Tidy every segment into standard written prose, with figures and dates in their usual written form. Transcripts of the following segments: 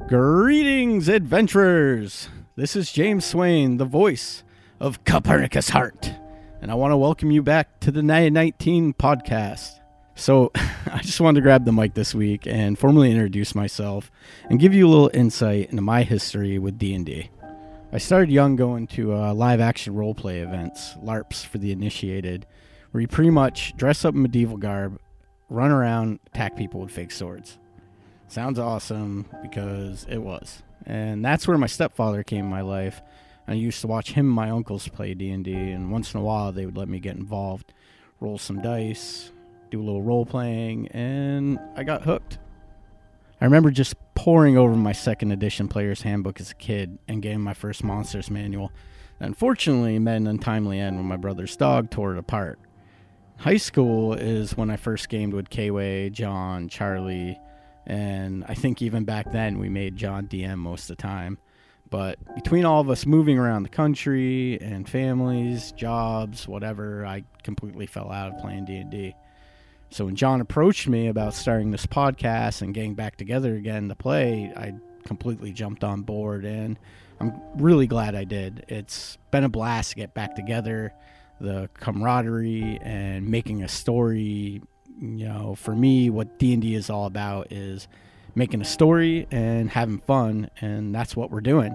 Greetings, adventurers! This is James Swain, the voice of Copernicus Heart, and I want to welcome you back to the 19 podcast. So, I just wanted to grab the mic this week and formally introduce myself and give you a little insight into my history with D&D. I started young going to live-action roleplay events, LARPs for the initiated, where you pretty much dress up in medieval garb, run around, attack people with fake swords. Sounds awesome, because it was. And that's where my stepfather came in my life. I used to watch him and my uncles play D&D, and once in a while they would let me get involved, roll some dice, do a little role-playing, and I got hooked. I remember just poring over my second edition player's handbook as a kid and getting my first monsters manual. Unfortunately, it met an untimely end when my brother's dog tore it apart. High school is when I first gamed with K-Way, John, Charlie, and I think even back then we made John DM most of the time. But between all of us moving around the country and families, jobs, whatever, I completely fell out of playing D&D. So when John approached me about starting this podcast and getting back together again to play, I completely jumped on board, and I'm really glad I did. It's been a blast to get back together, the camaraderie and making a story. You know, for me, what D&D is all about is making a story and having fun, and that's what we're doing.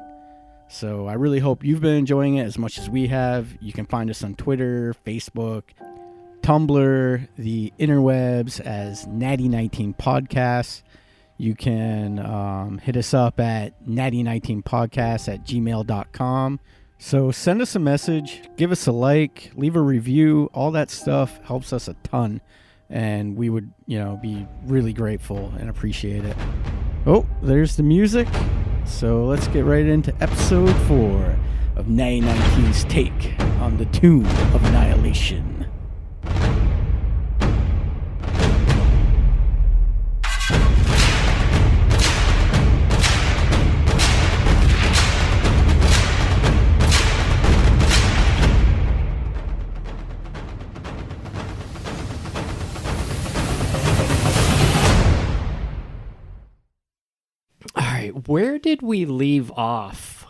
So I really hope you've been enjoying it as much as we have. You can find us on Twitter, Facebook, Tumblr, the interwebs as Natty19 Podcasts. You can hit us up at natty19podcast@gmail.com. So send us a message, give us a like, leave a review. All that stuff helps us a ton. And we would, be really grateful and appreciate it. Oh, there's the music. So let's get right into episode 4 of 19's take on the Tomb of Annihilation. Where did we leave off?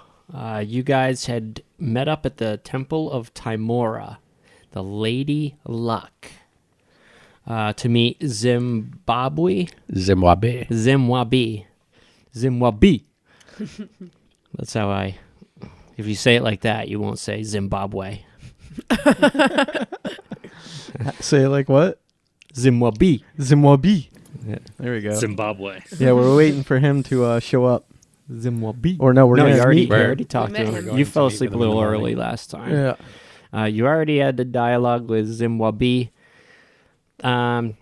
You guys had met up at the Temple of Timora, the Lady Luck, to meet Zimbabwe. That's how if you say it like that, you won't say Zimbabwe. Say it like what? Zimbabwe. Yeah, there we go. Zimbabwe. Yeah, we're waiting for him to show up. Zimbabwe. Or no, we're you going already to talked to him. You fell asleep a little early last time. Yeah. You already had the dialogue with Zimbabwe. Night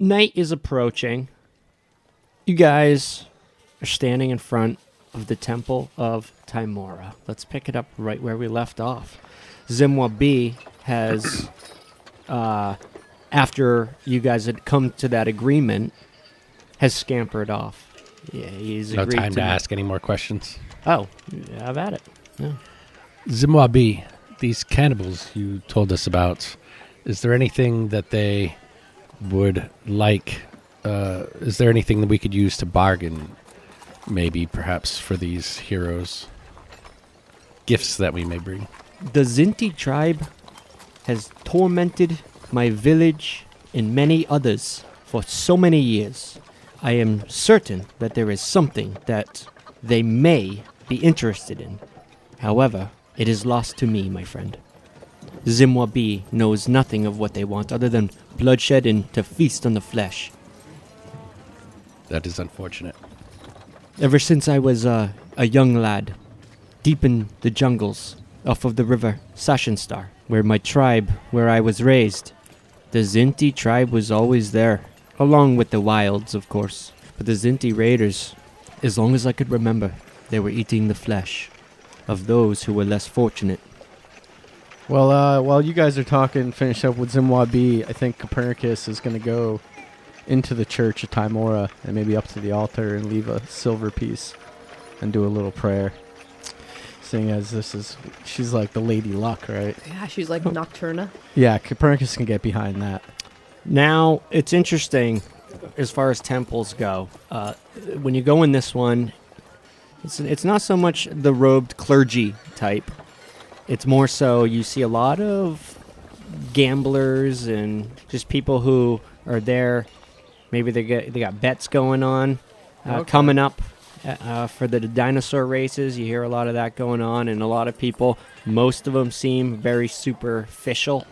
is approaching. You guys are standing in front of the Temple of Timora. Let's pick it up right where we left off. Zimbabwe has... after you guys had come to that agreement, has scampered off. Yeah, he's no agreed time to ask any more questions. Oh, have at it. Yeah. Zimbabwe, these cannibals you told us about, is there anything that they would like? Is there anything that we could use to bargain, maybe perhaps for these heroes? Gifts that we may bring. The Zinti tribe has tormented my village and many others for so many years. I am certain that there is something that they may be interested in. However, it is lost to me, my friend. Zimbabwe knows nothing of what they want other than bloodshed and to feast on the flesh. That is unfortunate. Ever since I was a young lad, deep in the jungles off of the river Soshenstar, where I was raised, the Zinti tribe was always there, along with the wilds, of course. But the Zinti raiders, as long as I could remember, they were eating the flesh of those who were less fortunate. Well, while you guys are talking, finish up with Zimbabwe, I think Copernicus is going to go into the church of Timora and maybe up to the altar and leave a silver piece and do a little prayer. Seeing as she's like the Lady Luck, right? Yeah, she's like Nocturna. Yeah, Copernicus can get behind that. Now, it's interesting. as far as temples go, when you go in this one, it's not so much the robed clergy type. It's more so you see a lot of gamblers and just people who are there. Maybe they got bets going on coming up for the dinosaur races. You hear a lot of that going on, and a lot of people. Most of them seem very superficial,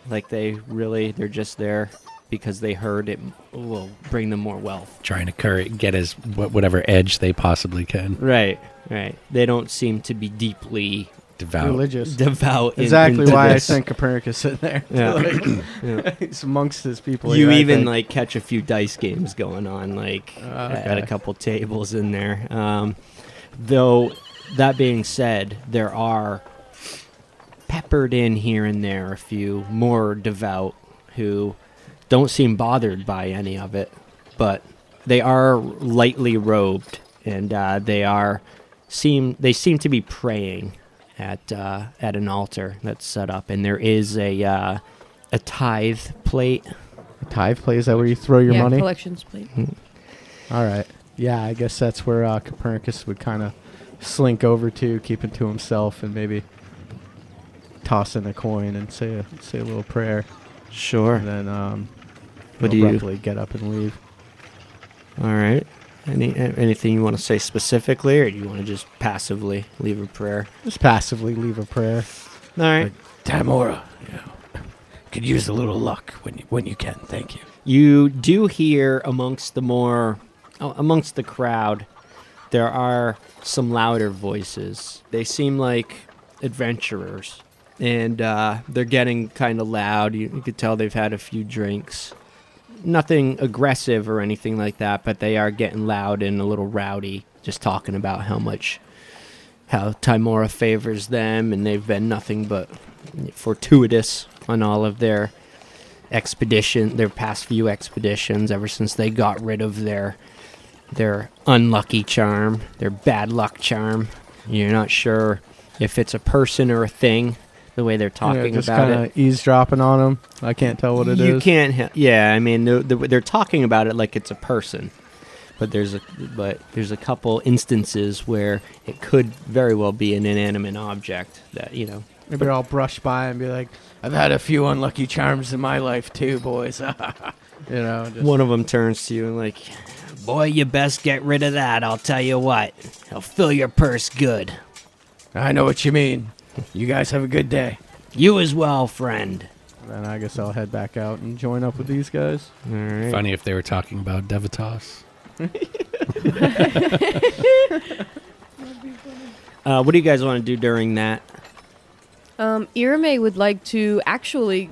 like they're just there because they heard it will bring them more wealth. Trying to get whatever edge they possibly can. Right. They don't seem to be deeply religious. Devout. Exactly why this. I think Copernicus in there. Yeah. He's amongst his people. You here, even catch a few dice games going on at a couple tables in there. Though that being said, there are peppered in here and there a few more devout who don't seem bothered by any of it, but they are lightly robed and they seem to be praying at an altar that's set up, and there is a tithe plate. A tithe plate? Is that where you throw your money? Yeah, collections plate. All right. Yeah, I guess that's where Copernicus would kind of slink over to, keep it to himself, and maybe toss in a coin and say a little prayer. Sure. And then What do you abruptly get up and leave. All right. Anything you want to say specifically, or do you want to just passively leave a prayer? Just passively leave a prayer. All right. Tamora, could use a little luck when you can. Thank you. You do hear amongst the crowd, there are some louder voices. They seem like adventurers, and they're getting kind of loud. You could tell they've had a few drinks. Nothing aggressive or anything like that, but they are getting loud and a little rowdy, just talking about how Timora favors them, and they've been nothing but fortuitous on all of their past few expeditions, ever since they got rid of their unlucky charm, their bad luck charm. You're not sure if it's a person or a thing, the way they're talking just about kinda it. Eavesdropping on them. I can't tell what it is. You can't. I mean, they're talking about it like it's a person, but there's a couple instances where it could very well be an inanimate object that Maybe I'll brush by and be like, "I've had a few unlucky charms in my life too, boys." Just One of them turns to you and like, "Boy, you best get rid of that. I'll tell you what, it'll fill your purse good." I know what you mean. You guys have a good day. You as well, friend. Then I guess I'll head back out and join up with these guys. All right. Funny if they were talking about Devitas. What do you guys want to do during that? Irame would like to actually,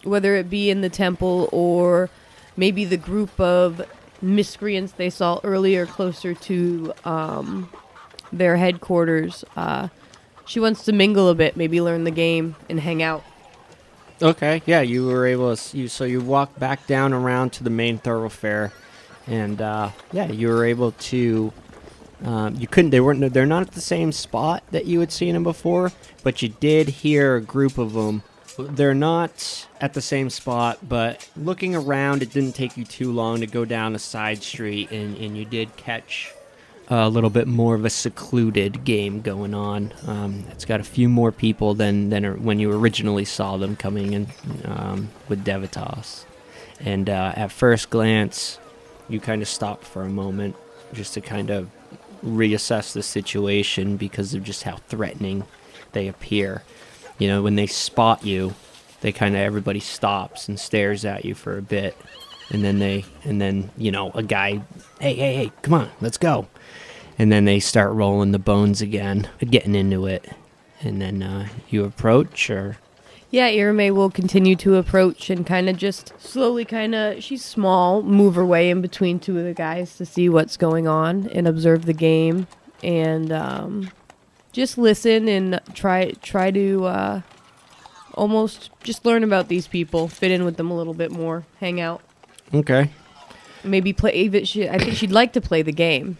whether it be in the temple or maybe the group of miscreants they saw earlier closer to their headquarters, she wants to mingle a bit, maybe learn the game and hang out. Okay, yeah, you were able to. So you walk back down around to the main thoroughfare, and you were able to. You couldn't. They're not at the same spot that you had seen them before, but you did hear a group of them. They're not at the same spot, but looking around, it didn't take you too long to go down a side street, and you did catch a little bit more of a secluded game going on. It's got a few more people than when you originally saw them coming in with Devitas. And at first glance, you kind of stopped for a moment just to kind of reassess the situation because of just how threatening they appear. When they spot you, they kind of everybody stops and stares at you for a bit, and then a guy, hey, come on, let's go. And then they start rolling the bones again, getting into it. And then you approach, or? Yeah, Irame will continue to approach and kind of just slowly she's small, move her way in between two of the guys to see what's going on and observe the game. And just listen and try to almost just learn about these people, fit in with them a little bit more, hang out. Okay. Maybe play. I think she'd like to play the game.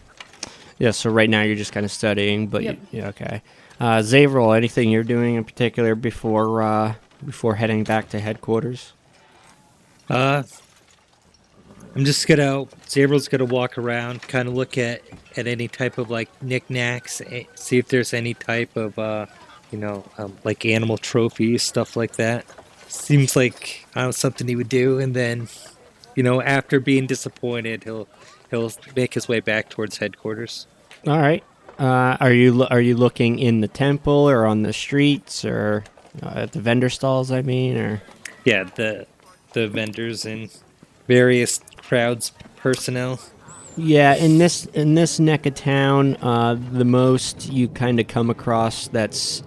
Yeah, so right now you're just kind of studying, but Yep. yeah, okay. Zavril, anything you're doing in particular before heading back to headquarters? Zabral's gonna walk around, kind of look at any type of like knickknacks, see if there's any type of like animal trophies, stuff like that. Seems like something he would do, and then after being disappointed, he'll make his way back towards headquarters. All right. Are you looking in the temple or on the streets or at the vendor stalls? I mean, or Yeah, the vendors and various crowds personnel. yeah, in this neck of town, the most you kind of come across that's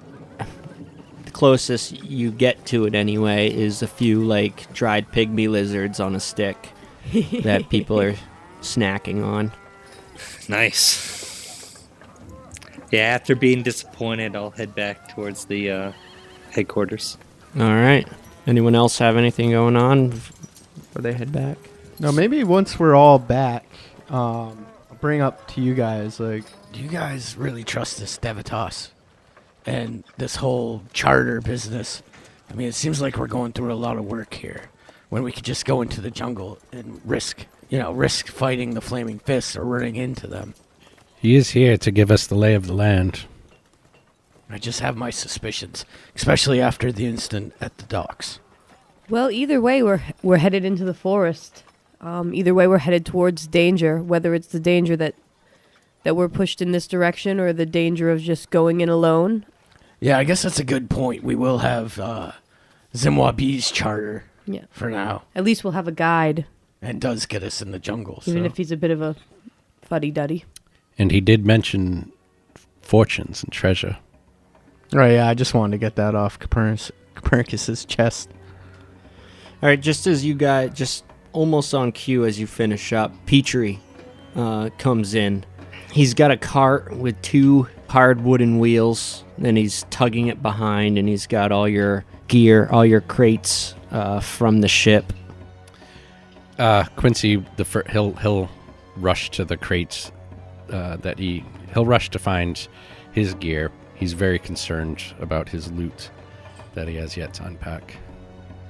the closest you get to it anyway is a few like dried pygmy lizards on a stick that people are snacking on. Nice. Yeah, after being disappointed, I'll head back towards the headquarters. All right. Anyone else have anything going on before they head back? No, maybe once we're all back, I'll bring up to you guys, like, do you guys really trust this Devitas and this whole charter business? I mean, it seems like we're going through a lot of work here when we could just go into the jungle and risk fighting the Flaming Fists or running into them. He is here to give us the lay of the land. I just have my suspicions, especially after the incident at the docks. Well, either way, we're headed into the forest. Either way, we're headed towards danger, whether it's the danger that we're pushed in this direction or the danger of just going in alone. Yeah, I guess that's a good point. We will have Zimwabi's charter for now. At least we'll have a guide. And does get us in the jungle. Even if he's a bit of a fuddy-duddy. And he did mention fortunes and treasure. Oh, yeah, I just wanted to get that off Copernicus's chest. All right, just as you guys, just almost on cue as you finish up, Petrie comes in. He's got a cart with 2 hard wooden wheels, and he's tugging it behind, and he's got all your gear, all your crates from the ship. Quincy, he'll rush to the crates he'll rush to find his gear. He's very concerned about his loot that he has yet to unpack.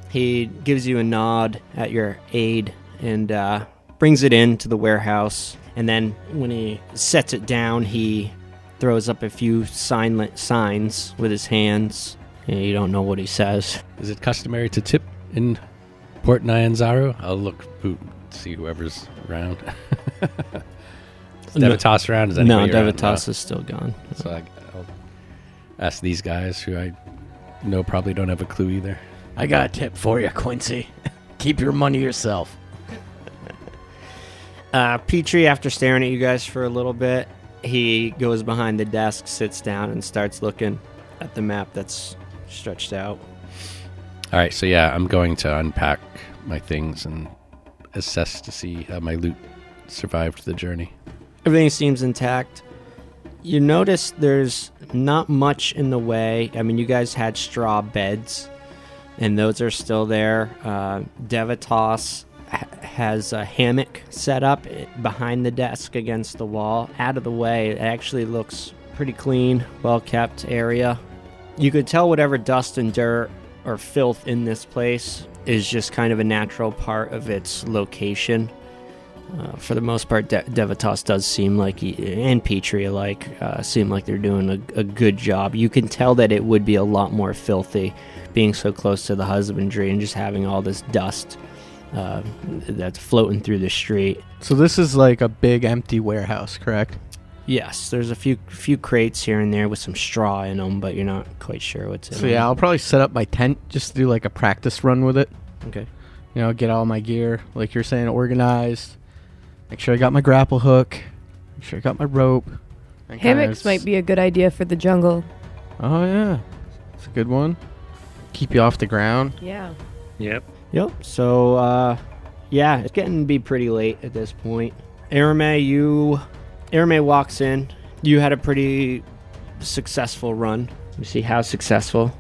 He gives you a nod at your aid and brings it into the warehouse. And then when he sets it down, he throws up a few signs with his hands. And you don't know what he says. Is it customary to tip in Port Nyanzaru? I'll look, see whoever's around. Is Devitas around? Is no, anybody around? Devitas is still gone. So I'll ask these guys who I know probably don't have a clue either. I got a tip for you, Quincy. Keep your money yourself. Petrie, after staring at you guys for a little bit, he goes behind the desk, sits down, and starts looking at the map that's stretched out. All right, so yeah, I'm going to unpack my things and assess to see how my loot survived the journey. Everything seems intact. You notice there's not much in the way. I mean, you guys had straw beds, and those are still there. Devitas has a hammock set up behind the desk against the wall. Out of the way, it actually looks pretty clean, well-kept area. You could tell whatever dust and dirt or filth in this place is just kind of a natural part of its location. For the most part, Devitas does seem like, and Petrie alike, seem like they're doing a good job. You can tell that it would be a lot more filthy being so close to the husbandry and just having all this dust that's floating through the street. So this is like a big empty warehouse, correct? Yes, there's a few crates here and there with some straw in them, but you're not quite sure what's in them. So yeah, I'll probably set up my tent just to do like a practice run with it. Okay. You know, get all my gear, like you're saying, organized. Make sure I got my grapple hook. Make sure I got my rope. Hammocks might be a good idea for the jungle. Oh yeah, it's a good one. Keep you off the ground. Yeah. Yep. So, yeah, it's getting to be pretty late at this point. Arame walks in. You had a pretty successful run. You see how successful?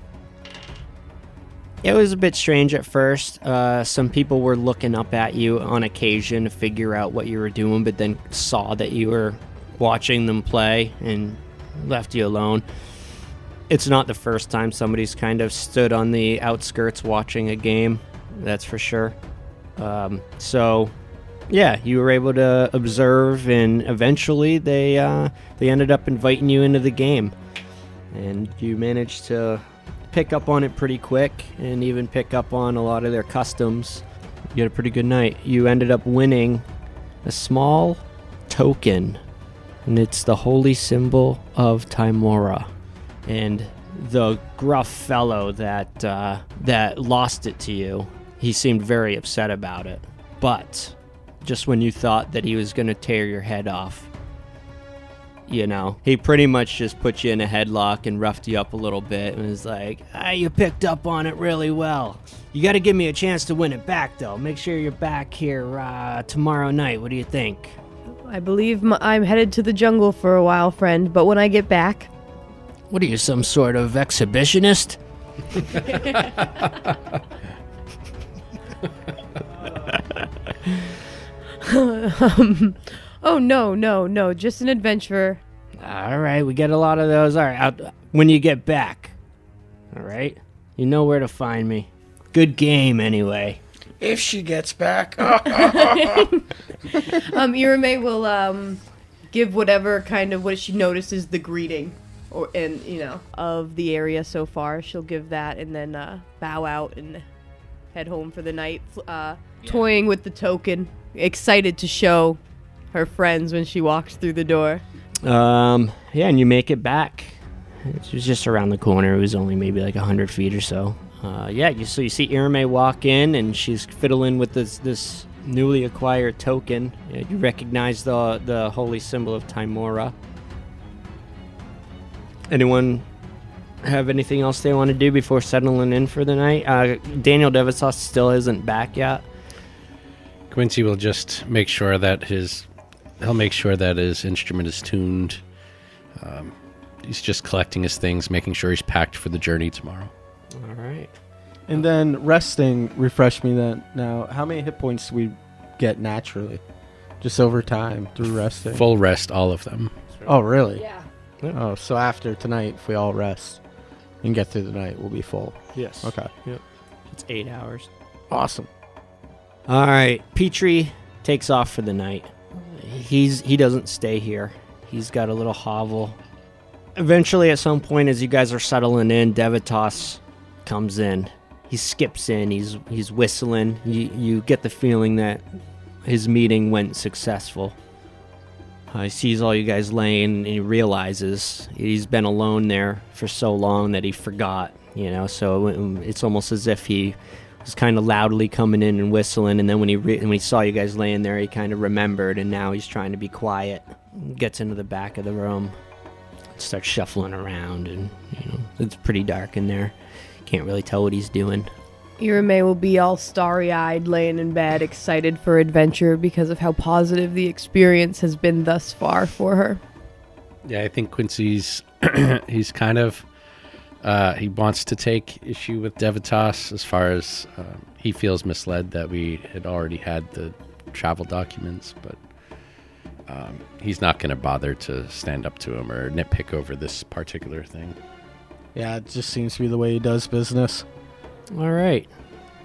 It was a bit strange at first. Some people were looking up at you on occasion to figure out what you were doing, but then saw that you were watching them play and left you alone. It's not the first time somebody's kind of stood on the outskirts watching a game, that's for sure. So Yeah, you were able to observe, and eventually they ended up inviting you into the game. And you managed to pick up on it pretty quick and even pick up on a lot of their customs. You had a pretty good night. You ended up winning a small token, and it's the holy symbol of Timora. And the gruff fellow that lost it to you, he seemed very upset about it. But just when you thought that he was going to tear your head off, he pretty much just put you in a headlock and roughed you up a little bit and was like, you picked up on it really well. You got to give me a chance to win it back, though. Make sure you're back here tomorrow night. What do you think? I believe I'm headed to the jungle for a while, friend, but when I get back... What are you, some sort of exhibitionist? Oh, no, just an adventurer. All right, we get a lot of those. All right, when you get back, all right? You know where to find me. Good game, anyway. If she gets back. Irame will give whatever kind of what she notices the greeting of the area so far. She'll give that and then bow out and head home for the night, toying with the token, excited to show her friends when she walks through the door. And you make it back. It was just around the corner. It was only maybe like 100 feet or so. You see Irame walk in, and she's fiddling with this newly acquired token. You recognize the holy symbol of Timora. Anyone have anything else they want to do before settling in for the night? Daniel Devitas still isn't back yet. Quincy will just make sure that his instrument is tuned. He's just collecting his things, making sure he's packed for the journey tomorrow. All right. And then resting, refresh me then. Now, how many hit points do we get naturally? Just over time through resting? Full rest, all of them. Oh, really? Yeah. Oh, so after tonight, if we all rest and get through the night, we'll be full. Yes. Okay. Yep. It's 8 hours. Awesome. All right. Petrie takes off for the night. He doesn't stay here. He's got a little hovel. Eventually, at some point, as you guys are settling in, Devitas comes in. He skips in. He's whistling. You get the feeling that his meeting went successful. He sees all you guys laying, and he realizes he's been alone there for so long that he forgot, so it's almost as if he was kind of loudly coming in and whistling, and then when he saw you guys laying there, he kind of remembered, and now he's trying to be quiet. Gets into the back of the room, starts shuffling around, and, it's pretty dark in there. Can't really tell what he's doing. Irame will be all starry-eyed, laying in bed, excited for adventure because of how positive the experience has been thus far for her. Yeah, I think Quincy's he's kind of he wants to take issue with Devitas as far as he feels misled that we had already had the travel documents, but he's not going to bother to stand up to him or nitpick over this particular thing. Yeah, it just seems to be the way he does business. All right.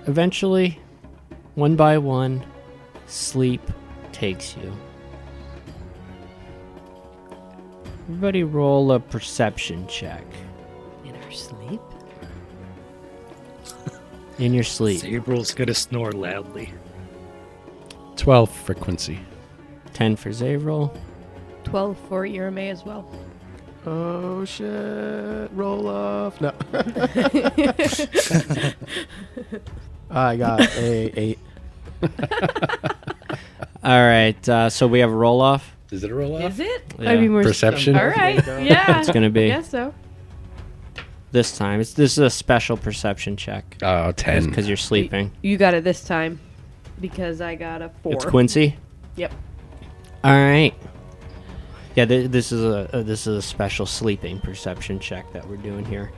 Eventually, one by one, sleep takes you. Everybody roll a perception check. In our sleep? In your sleep. April's gonna snore loudly. 12 for Quincy. 10 for Zavril. 12 for Irame as well. Oh, shit. Roll off. No. I got a 8. All right, so we have a roll-off. Is it a roll-off? Is it? Yeah. I mean, we're Perception? All right. Yeah. It's going to be I guess so. this time. This is a special perception check. Oh, 10. Because you're sleeping. You got it this time because I got a 4. It's Quincy? Yep. All right. Yeah, this is a special sleeping perception check that we're doing here.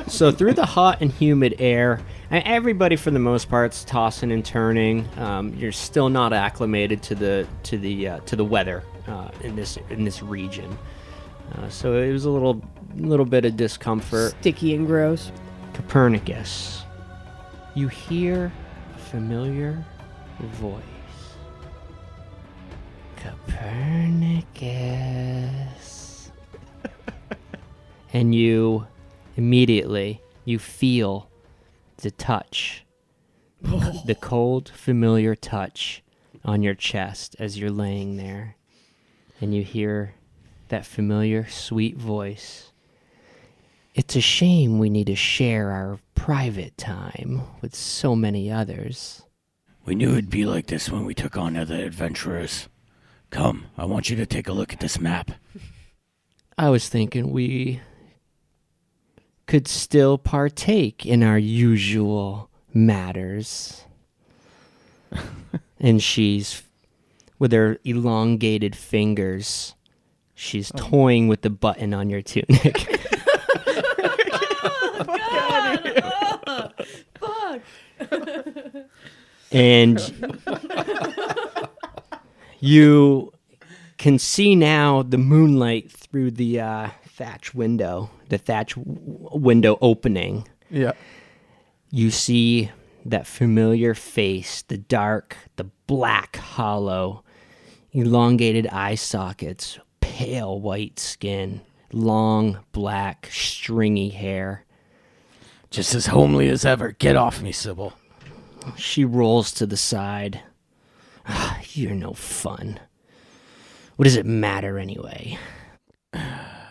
So through the hot and humid air, and everybody for the most part's tossing and turning. You're still not acclimated to the weather in this region. So it was a little bit of discomfort. Sticky and gross. Copernicus, you hear a familiar voice. Copernicus. And you immediately, you feel the touch. The cold, familiar touch on your chest as you're laying there. And you hear that familiar, sweet voice. It's a shame we need to share our private time with so many others. We knew it'd be like this when we took on other adventurers. Come, I want you to take a look at this map. I was thinking we could still partake in our usual matters. And she's, with her elongated fingers, she's toying with the button on your tunic. Fuck. And you can see now the moonlight through the thatch window opening. Yeah. You see that familiar face, the dark, the black, hollow, elongated eye sockets, pale white skin, long, black, stringy hair. Just as homely as ever. Get off me, Sybil. She rolls to the side. You're no fun. What does it matter anyway?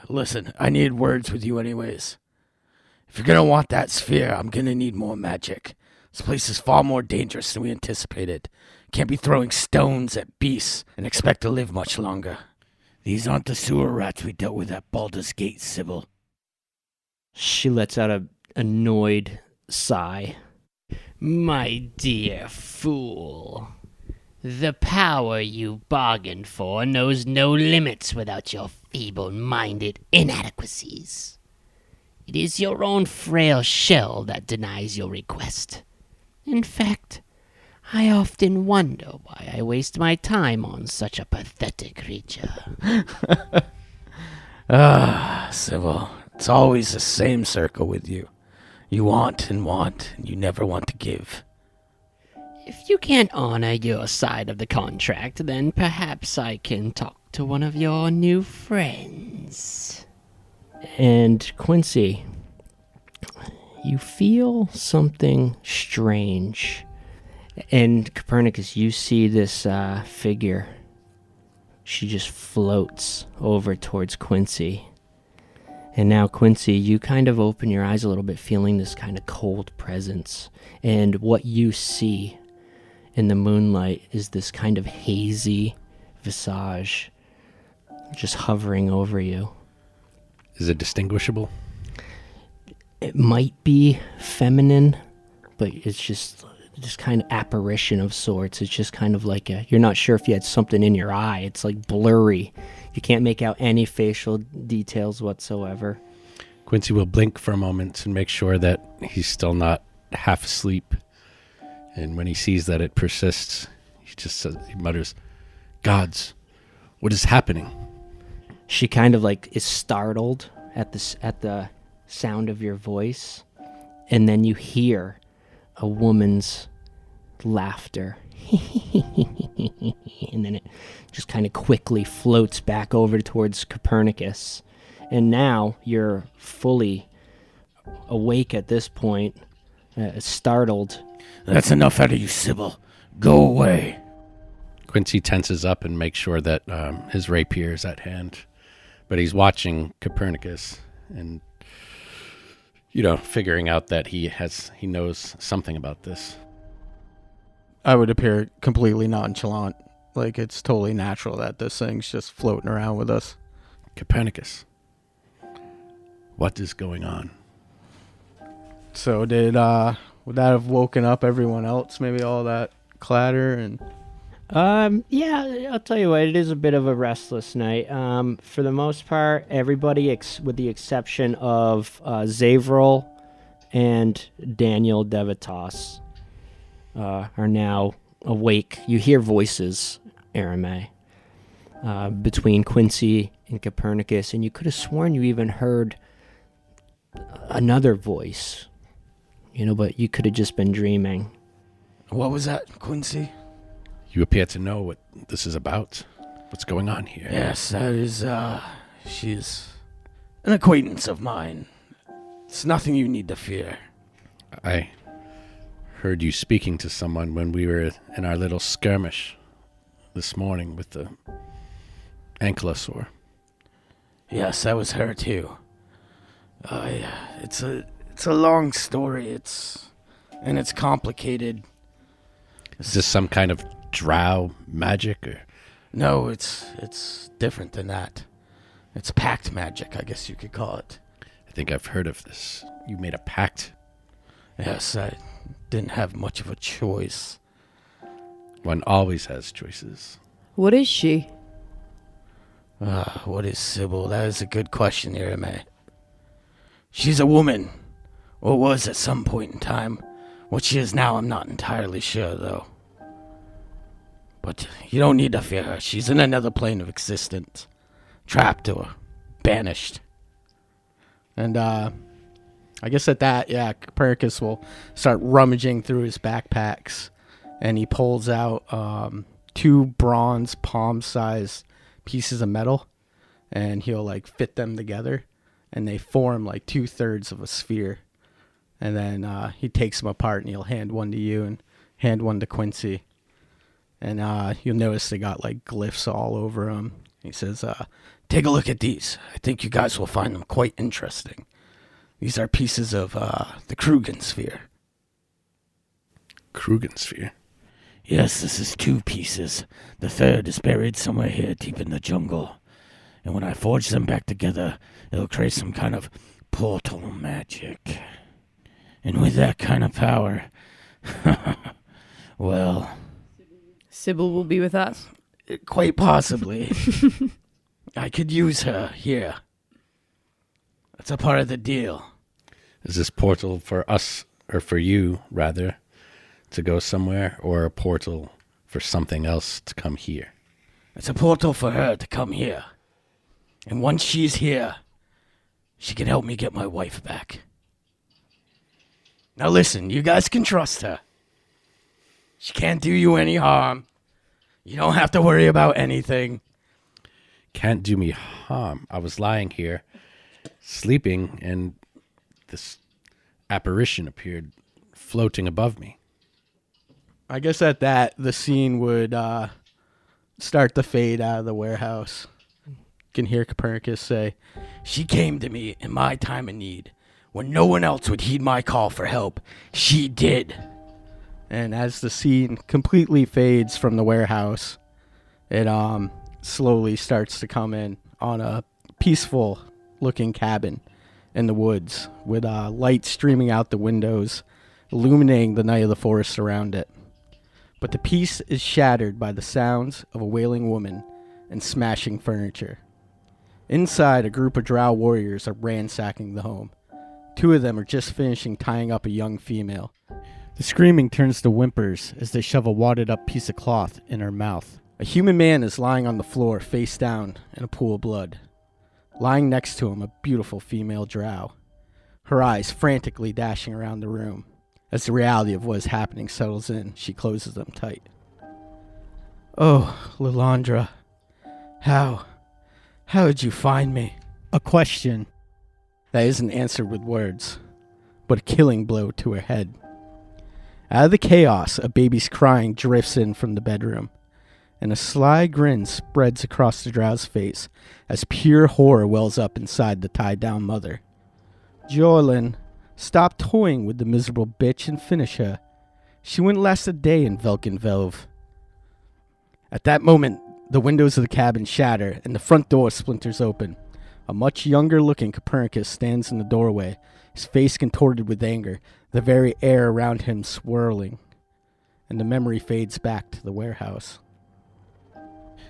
Listen, I need words with you anyways. If you're gonna want that sphere, I'm gonna need more magic. This place is far more dangerous than we anticipated. Can't be throwing stones at beasts and expect to live much longer. These aren't the sewer rats we dealt with at Baldur's Gate, Sybil. She lets out a annoyed sigh. My dear fool, the power you bargained for knows no limits without your feeble-minded inadequacies. It is your own frail shell that denies your request. In fact, I often wonder why I waste my time on such a pathetic creature. Sybil, it's always the same circle with you. You want, and you never want to give. If you can't honor your side of the contract, then perhaps I can talk to one of your new friends. And Quincy, you feel something strange. And Copernicus, you see this figure. She just floats over towards Quincy. And now, Quincy, you kind of open your eyes a little bit, feeling this kind of cold presence. And what you see in the moonlight is this kind of hazy visage just hovering over you. Is it distinguishable? It might be feminine, but it's just kind of apparition of sorts. It's just kind of like you're not sure if you had something in your eye. It's like blurry. You can't make out any facial details whatsoever. Quincy will blink for a moment and make sure that he's still not half asleep. And when he sees that it persists, he mutters, "Gods, what is happening?" She kind of like is startled at the sound of your voice, and then you hear a woman's laughter. And then it just kind of quickly floats back over towards Copernicus. And now you're fully awake at this point, startled. That's enough out of you, Sybil. Go away. Quincy tenses up and makes sure that his rapier is at hand. But he's watching Copernicus and, figuring out that he knows something about this. I would appear completely nonchalant. Like, it's totally natural that this thing's just floating around with us. Copernicus, what is going on? So would that have woken up everyone else? Maybe all that clatter and... Yeah, I'll tell you what, it is a bit of a restless night. For the most part, everybody, with the exception of Zavril and Daniel Devitas, are now awake. You hear voices, Arame, between Quincy and Copernicus, and you could have sworn you even heard another voice, but you could have just been dreaming. What was that, Quincy? You appear to know what this is about. What's going on here? Yes, that is, she's an acquaintance of mine. It's nothing you need to fear. I heard you speaking to someone when we were in our little skirmish this morning with the ankylosaur. Yes, that was her too. It's a long story. It's complicated. Is this some kind of drow magic? Or? No, it's different than that. It's pact magic, I guess you could call it. I think I've heard of this. You made a pact? Yes, I didn't have much of a choice. One always has choices. What is she? What is Sybil? That is a good question, Irime. She's a woman, or was at some point in time. What she is now, I'm not entirely sure, though. But you don't need to fear her. She's in another plane of existence. Trapped or banished. And, I guess at that, Copernicus will start rummaging through his backpacks. And he pulls out, 2 bronze palm-sized pieces of metal. And he'll, fit them together. And they form, 2/3 of a sphere. And then he takes them apart and he'll hand one to you and hand one to Quincy. And you'll notice they got glyphs all over them. He says, take a look at these. I think you guys will find them quite interesting. These are pieces of the Krugen sphere. Krugen sphere? Yes, this is 2 pieces. The third is buried somewhere here deep in the jungle. And when I forge them back together, it'll create some kind of portal magic. And with that kind of power, well... Sybil will be with us? Quite possibly. I could use her here. That's a part of the deal. Is this portal for us, or for you, rather, to go somewhere, or a portal for something else to come here? It's a portal for her to come here. And once she's here, she can help me get my wife back. Now listen, you guys can trust her. She can't do you any harm. You don't have to worry about anything. Can't do me harm. I was lying here, sleeping, and this apparition appeared floating above me. I guess at that, the scene would start to fade out of the warehouse. You can hear Copernicus say, She came to me in my time of need. When no one else would heed my call for help, she did. And as the scene completely fades from the warehouse, it slowly starts to come in on a peaceful-looking cabin in the woods with light streaming out the windows, illuminating the night of the forest around it. But the peace is shattered by the sounds of a wailing woman and smashing furniture. Inside, a group of drow warriors are ransacking the home. 2 of them are just finishing tying up a young female. The screaming turns to whimpers as they shove a wadded-up piece of cloth in her mouth. A human man is lying on the floor, face down, in a pool of blood. Lying next to him, a beautiful female drow, her eyes frantically dashing around the room. As the reality of what is happening settles in, she closes them tight. Oh, Lilandra, how did you find me? A question that isn't answered with words, but a killing blow to her head. Out of the chaos, a baby's crying drifts in from the bedroom, and a sly grin spreads across the drow's face as pure horror wells up inside the tied-down mother. Jorlin, stop toying with the miserable bitch and finish her. She wouldn't last a day in Velkenvelv. At that moment, the windows of the cabin shatter, and the front door splinters open. A much younger-looking Copernicus stands in the doorway, his face contorted with anger, the very air around him swirling. And the memory fades back to the warehouse.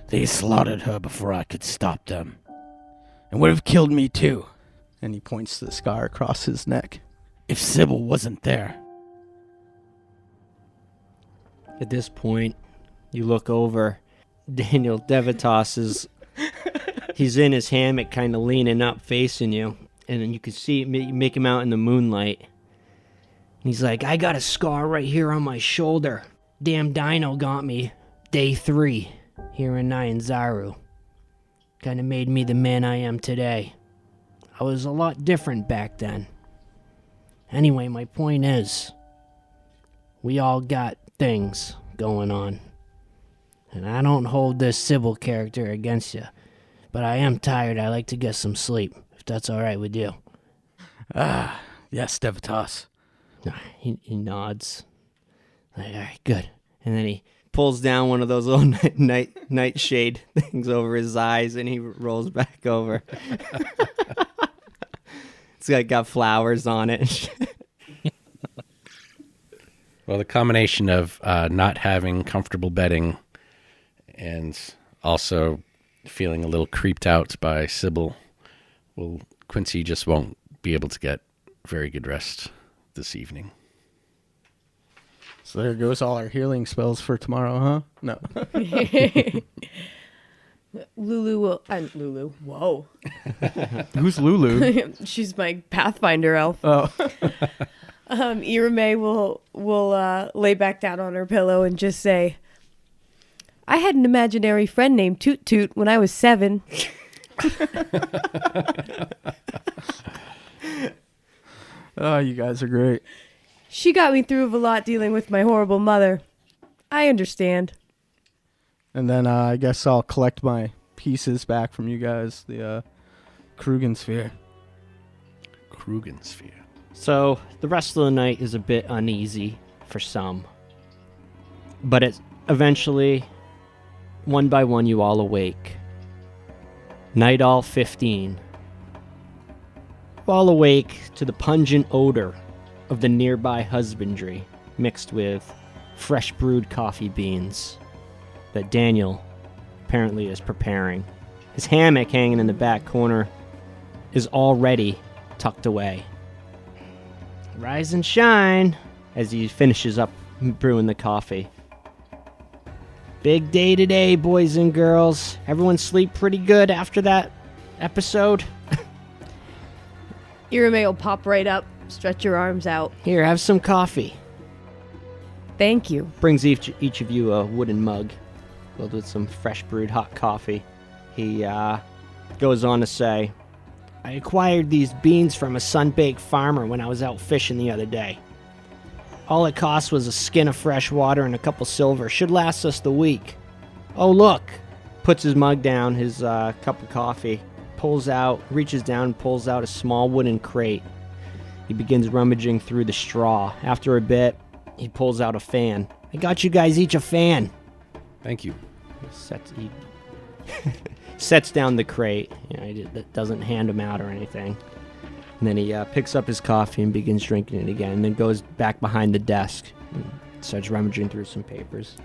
They slaughtered her before I could stop them. And would have killed me too. And he points to the scar across his neck. If Sybil wasn't there. At this point, you look over. Daniel Devitas is... he's in his hammock, kind of leaning up, facing you. And then you can see, make him out in the moonlight. And he's like, I got a scar right here on my shoulder. Damn dino got me. Day 3. here in Nyanzaru. Kind of made me the man I am today. I was a lot different back then. Anyway, my point is, we all got things going on. And I don't hold this Sybil character against you, but I am tired. I like to get some sleep, if that's all right with you. Yes, Devitas. He nods. Like, all right, good. And then he pulls down one of those little nightshade things over his eyes, and he rolls back over. It's got flowers on it. Well, the combination of not having comfortable bedding and also feeling a little creeped out by Sybil, well, Quincy just won't be able to get very good rest this evening. So there goes all our healing spells for tomorrow, huh? No. Lulu will. Lulu. Whoa. Who's Lulu? She's my Pathfinder elf. Oh. Irame will lay back down on her pillow and just say, I had an imaginary friend named Toot Toot when I was 7. Oh, you guys are great. She got me through a lot dealing with my horrible mother. I understand. And then I guess I'll collect my pieces back from you guys, the Krugen Sphere. Krugen Sphere. So the rest of the night is a bit uneasy for some. But it eventually, one by one, you all awake. Nightal 15. You all awake to the pungent odor of the nearby husbandry mixed with fresh brewed coffee beans that Daniel apparently is preparing. His hammock hanging in the back corner is already tucked away. Rise and shine as he finishes up brewing the coffee. Big day today, boys and girls. Everyone sleep pretty good after that episode? Irame will pop right up, stretch your arms out. Here, have some coffee. Thank you. Brings each of you a wooden mug filled with some fresh brewed hot coffee. He goes on to say, I acquired these beans from a sun-baked farmer when I was out fishing the other day. All it cost was a skin of fresh water and a couple silver. Should last us the week. Oh, look. Puts his mug down, his cup of coffee, reaches down and pulls out a small wooden crate. He begins rummaging through the straw. After a bit, he pulls out a fan. I got you guys each a fan. Thank you. He sets down the crate. He doesn't hand him out or anything. And then he picks up his coffee and begins drinking it again. And then goes back behind the desk and starts rummaging through some papers.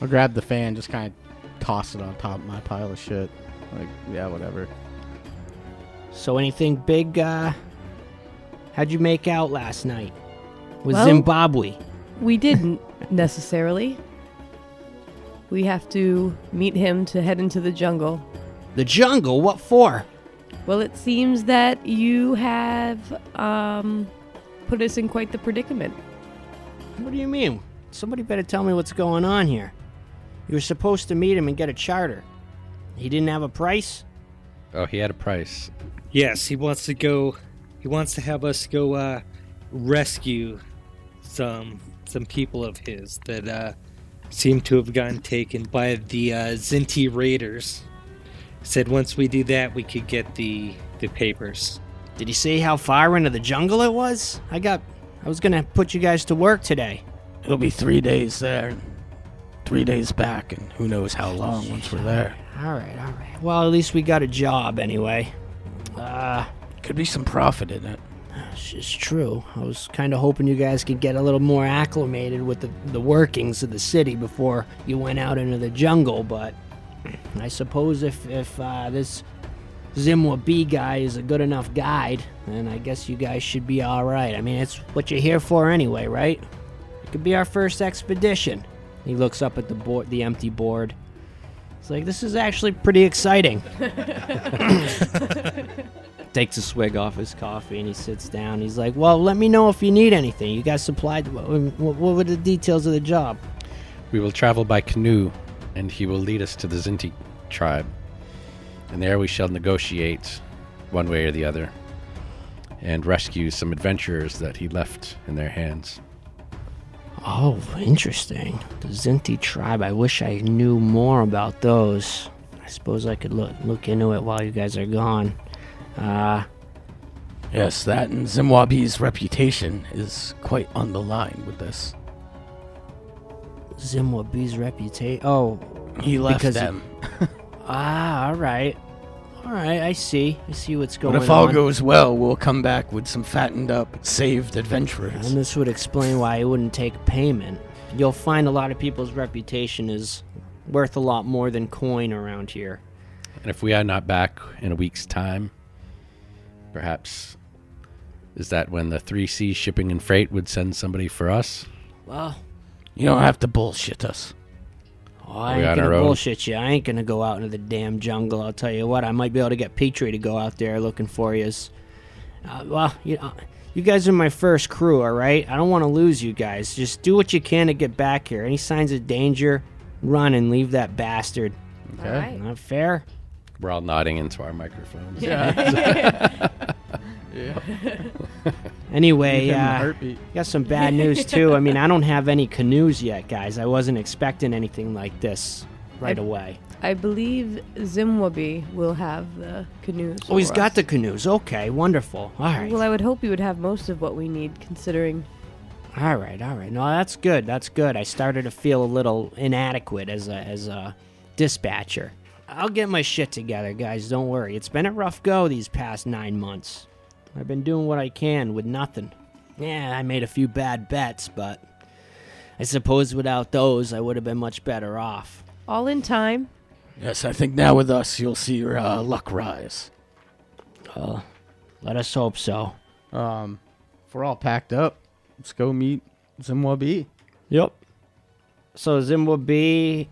I'll grab the fan, just kind of toss it on top of my pile of shit. Like, yeah, whatever. So anything big, how'd you make out last night? With Well- Zimbabwe? We didn't necessarily. We have to meet him to head into the jungle. The jungle? What for? Well, it seems that you have put us in quite the predicament. What do you mean? Somebody better tell me what's going on here. You were supposed to meet him and get a charter. He didn't have a price? Oh, he had a price. Yes, he wants to have us go rescue some people of his that seem to have gotten taken by the Zinti Raiders. Said once we do that, we could get the papers. Did he say how far into the jungle it was? I was gonna put you guys to work today. It'll be 3 days there, 3 days back, and who knows how long once we're there. All right. Well, at least we got a job anyway. Could be some profit in it. It's true. I was kind of hoping you guys could get a little more acclimated with the workings of the city before you went out into the jungle, but I suppose if this Zimwa B guy is a good enough guide, then I guess you guys should be all right. I mean, it's what you're here for anyway, right? It could be our first expedition. He looks up at the empty board. It's like, this is actually pretty exciting. Takes a swig off his coffee and he sits down. He's like, well, let me know if you need anything. You guys supplied... What were the details of the job? We will travel by canoe and he will lead us to the Zinti tribe. And there we shall negotiate one way or the other and rescue some adventurers that he left in their hands. Oh, interesting. The Zinti tribe. I wish I knew more about those. I suppose I could look into it while you guys are gone. Yes, that and Zimwabi's reputation is quite on the line with this. Zimwabi's reputation. Oh, He left because them. all right. All right, I see what's going on. But if all goes well, we'll come back with some fattened up, saved adventurers. And this would explain why he wouldn't take payment. You'll find a lot of people's reputation is worth a lot more than coin around here. And if we are not back in a week's time, perhaps is that when the 3C shipping and freight would send somebody for us? Well, You don't have to bullshit us. oh, I We ain't on gonna our own? bullshit you. I ain't gonna go out into the damn jungle. I'll tell you what. I might be able to get Petrie to go out there looking for you. Well, you guys are my first crew, all right? I don't want to lose you guys. Just do what you can to get back here. Any signs of danger, run and leave that bastard. Okay. All right. Not fair? We're all nodding into our microphones. Yeah. Anyway, Heartbeat. got some bad news too. I mean, I don't have any canoes yet, guys. I wasn't expecting anything like this right away. I believe Zimwabi will have the canoes. Oh, he's for got us. the canoes. Okay, wonderful. All right. Well, I would hope he would have most of what we need, considering. All right. No, that's good. That's good. I started to feel a little inadequate as a dispatcher. I'll get my shit together, guys. Don't worry. It's been a rough go these past 9 months. I've been doing what I can with nothing. Yeah, I made a few bad bets, but I suppose without those, I would have been much better off. All in time. Yes, I think now with us, you'll see your luck rise. Let us hope so. If we're all packed up, let's go meet Zimwabi. Yep. So Zimwabi,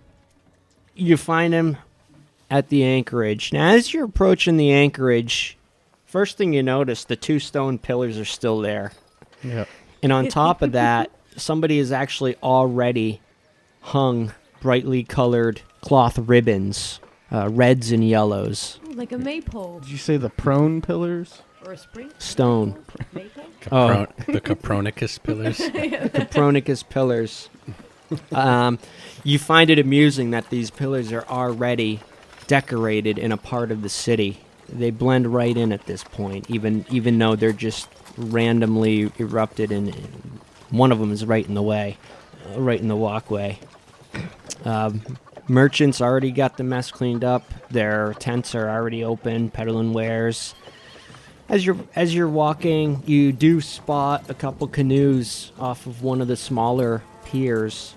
you find him at the anchorage. Now, as you're approaching the anchorage, first thing you notice, the 2 stone pillars are still there. Yep. And on top of that, somebody has actually already hung brightly colored cloth ribbons, reds and yellows. Like a maypole. Did you say the prone pillars? Or a spring Stone. maple? The Copernicus pillars. Copernicus pillars. You find it amusing that these pillars are already decorated in a part of the city. They blend right in at this point, even though they're just randomly erupted, and one of them is right in the way, right in the walkway. Merchants already got the mess cleaned up. Their tents are already open, peddling wares. As you're walking, you do spot a couple canoes off of one of the smaller piers,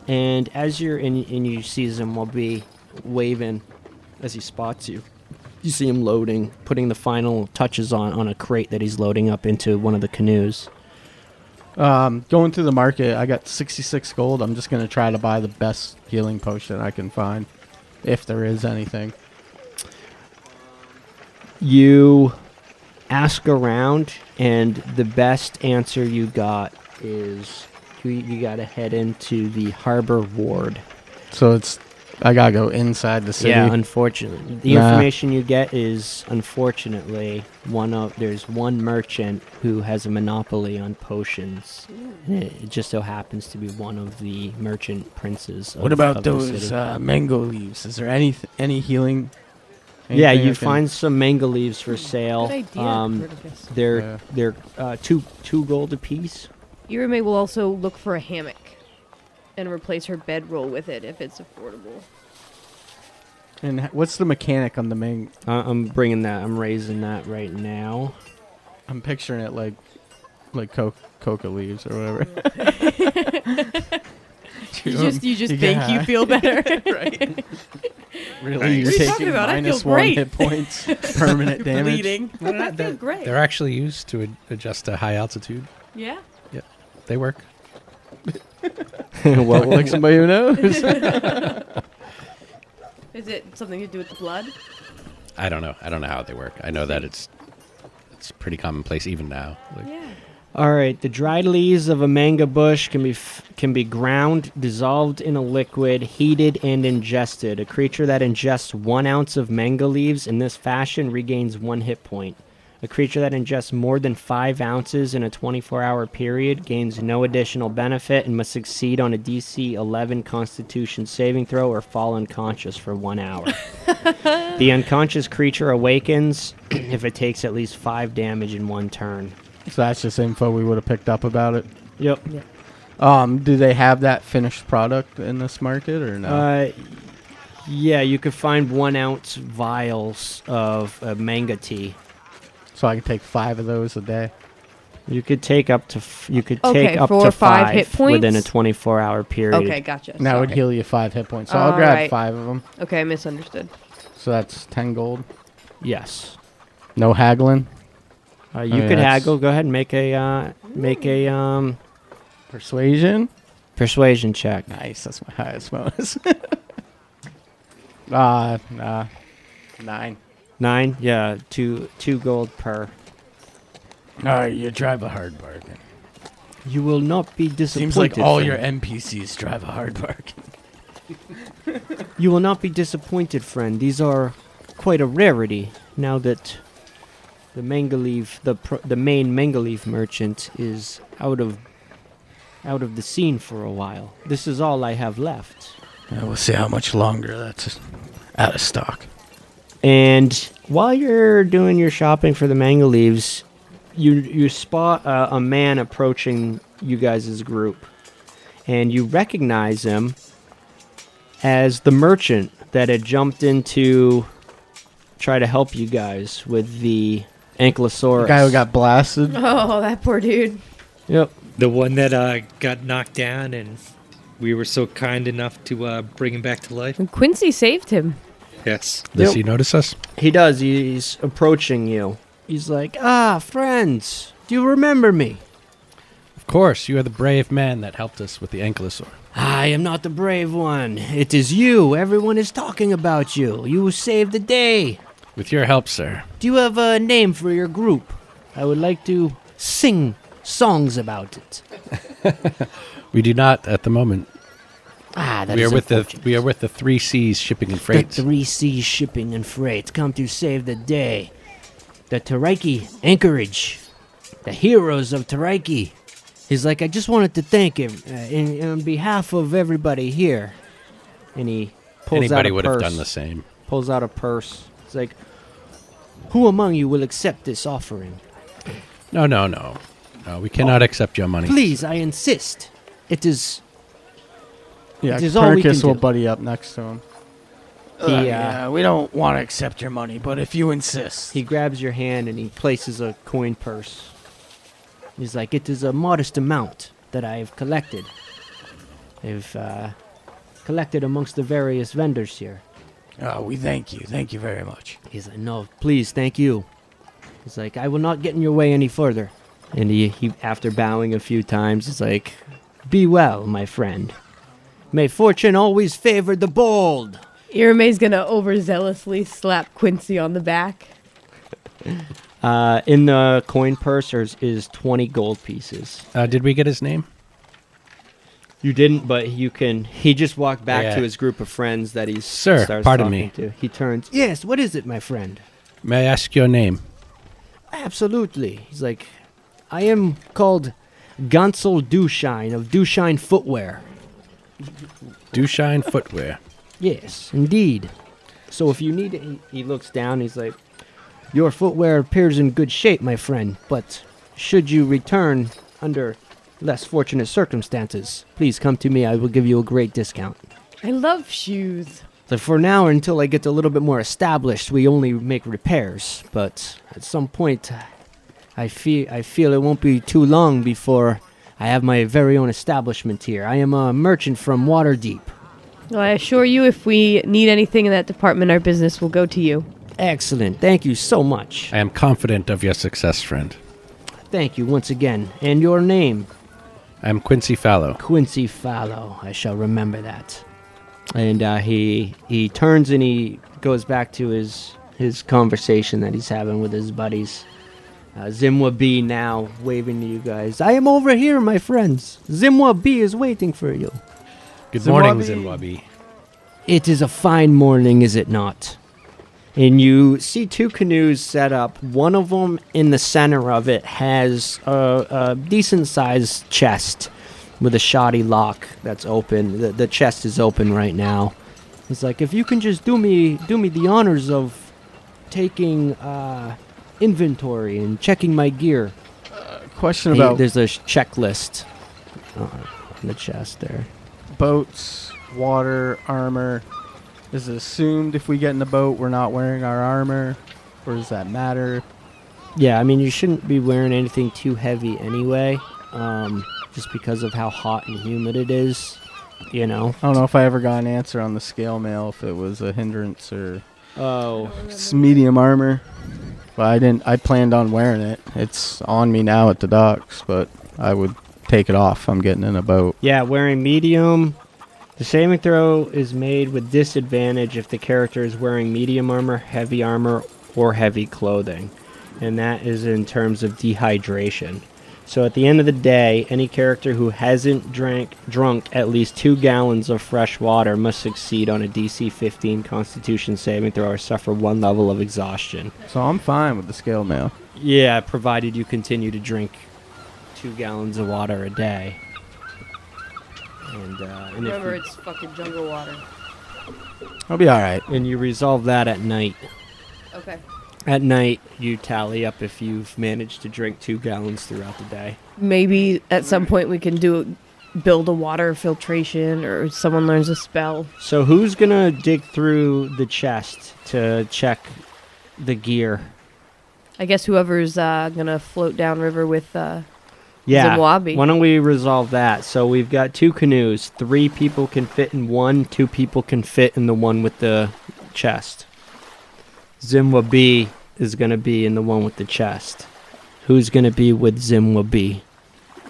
and as you're in, and you see Zimwabi waving as he spots you. You see him loading, putting the final touches on a crate that he's loading up into one of the canoes. Going through the market, I got 66 gold. I'm just going to try to buy the best healing potion I can find, if there is anything. You ask around, and the best answer you got is you got to head into the harbor ward. So I got to go inside the city. Yeah, unfortunately. The information you get is, unfortunately, there's one merchant who has a monopoly on potions. It just so happens to be one of the merchant princes of, What about of the those city. mango leaves? Is there any healing? Yeah, anything you I can- find some mango leaves for sale. Good idea, Copernicus. They're two gold apiece. Irame will also look for a hammock and replace her bedroll with it if it's affordable. And what's the mechanic on the main? I'm bringing that. I'm raising that right now. I'm picturing it like coca leaves or whatever. You just think you feel better. Right. Really, What are you're you talking taking about? I feel -1 great. hit points, permanent damage. Bleeding. I feel great. They're actually used to adjust to high altitude. Yeah. They work. Well, like somebody who knows. Is it something to do with the blood? I don't know. I don't know how they work. I know that it's pretty commonplace even now. Like, Yeah. All right, the dried leaves of a manga bush can be ground, dissolved in a liquid, heated, and ingested. A creature that ingests 1 ounce of manga leaves in this fashion regains 1 hit point. A creature that ingests more than 5 ounces in a 24-hour period gains no additional benefit and must succeed on a DC 11 Constitution saving throw or fall unconscious for 1 hour. The unconscious creature awakens if it takes at least 5 damage in 1 turn. So that's just info we would have picked up about it. Yep. Do they have that finished product in this market or no? Yeah, you could find 1 ounce vials of manga tea. So I could take 5 of those a day. You could take up to Okay, for 5 hit points? within a 24-hour period. Okay, gotcha. And that would Sorry. heal you 5 hit points. So I'll grab Alright. 5 of them. Okay, misunderstood. So that's 10 gold. Yes. No haggling. You yeah, could that's- haggle. Go ahead and make a Persuasion. persuasion check. Nice. That's my highest bonus. 9. 9. Yeah, two gold per. All right, you drive a hard bargain. You will not be disappointed. Seems like all friend. your NPCs drive a hard bargain. You will not be disappointed, friend. These are quite a rarity now that the Mangaleaf, the main Mangaleaf merchant, is out of the scene for a while. This is all I have left. Yeah, we'll see how much longer that's out of stock. And while you're doing your shopping for the Mangaleaves, you spot a man approaching you guys' group, and you recognize him as the merchant that had jumped in to try to help you guys with the Ankylosaurus. The guy who got blasted. Oh, that poor dude. Yep. The one that got knocked down, and we were so kind enough to bring him back to life. And Quincy saved him. Yes. Does Yep. he notice us? He does. He's approaching you. He's like, friends, do you remember me? Of course, you are the brave man that helped us with the ankylosaur. I am not the brave one. It is you. Everyone is talking about you. You saved the day. With your help, sir. Do you have a name for your group? I would like to sing songs about it. We do not at the moment. That We is are with unfortunate. the 3 C's shipping and The freight. 3 C's shipping and freight come to save the day. The Taraiki anchorage. The heroes of Taraiki. He's like, I just wanted to thank him on behalf of everybody here. And he pulls out Anybody a would have purse. done the same. Pulls out a purse. It's like, who among you will accept this offering? No. No, we cannot accept your money. Please, I insist. It is... Yeah, It is all we Copernicus can will do. buddy up next to him. He, we don't want to accept your money, but if you insist. He grabs your hand and he places a coin purse. He's like, it is a modest amount that I have collected. I've collected amongst the various vendors here. We thank you. Thank you very much. He's like, no, please, thank you. He's like, I will not get in your way any further. And he after bowing a few times, is like, be well, my friend. May fortune always favor the bold. Irame's gonna overzealously slap Quincy on the back. In the coin purse is 20 gold pieces. Did we get his name? You didn't, but you can. He just walked back Yeah. to his group of friends that he's Sir, starts pardon talking me. to. He turns. Yes, what is it, my friend? May I ask your name? Absolutely. He's like, I am called Gansel Dushine of Dushine Footwear. Dushine Footwear. Yes, indeed. So if you need it, he looks down. He's like, your footwear appears in good shape, my friend. But should you return under less fortunate circumstances, please come to me. I will give you a great discount. I love shoes. So for now, until I get a little bit more established, we only make repairs. But at some point, I feel it won't be too long before I have my very own establishment here. I am a merchant from Waterdeep. Well, I assure you, if we need anything in that department, our business will go to you. Excellent. Thank you so much. I am confident of your success, friend. Thank you once again. And your name? I am Quincy Fallow. Quincy Fallow. I shall remember that. And he turns and he goes back to his conversation that he's having with his buddies. Zimwa B now waving to you guys. I am over here, my friends. Zimwa B is waiting for you. Good morning, Zimwabi. Zimwabi. It is a fine morning, is it not? And you see two canoes set up. One of them in the center of it has a decent-sized chest with a shoddy lock that's open. The chest is open right now. It's like, if you can just do me the honors of taking inventory and checking my gear. Question about There's a checklist on the chest there. boats, water, armor. Is it assumed if we get in the boat we're not wearing our armor? Or does that matter? Yeah, I mean, you shouldn't be wearing anything too heavy anyway, just because of how hot and humid it is, you know. I don't know if I ever got an answer on the scale mail if it was a hindrance or Oh, it's medium armor. But I didn't. I planned on wearing it. It's on me now at the docks, but I would take it off. I'm getting in a boat. yeah, wearing medium. The saving throw is made with disadvantage if the character is wearing medium armor, or heavy clothing. And that is in terms of dehydration. So at the end of the day, any character who hasn't drunk at least 2 gallons of fresh water must succeed on a DC 15 Constitution saving throw or suffer 1 level of exhaustion. So I'm fine with the scale mail. Yeah, provided you continue to drink 2 gallons of water a day. And if Remember, you, it's fucking jungle water. I'll be all right. and you resolve that at night. Okay. At night, you tally up if you've managed to drink 2 gallons throughout the day. Maybe at some point we can build a water filtration, or someone learns a spell. So who's gonna dig through the chest to check the gear? I guess whoever's gonna float downriver with Yeah. Zimwabi. Why don't we resolve that? So we've got 2 canoes. 3 people can fit in one. 2 people can fit in the one with the chest. Zimwa B is gonna be in the one with the chest. Who's gonna be with Zimwa B?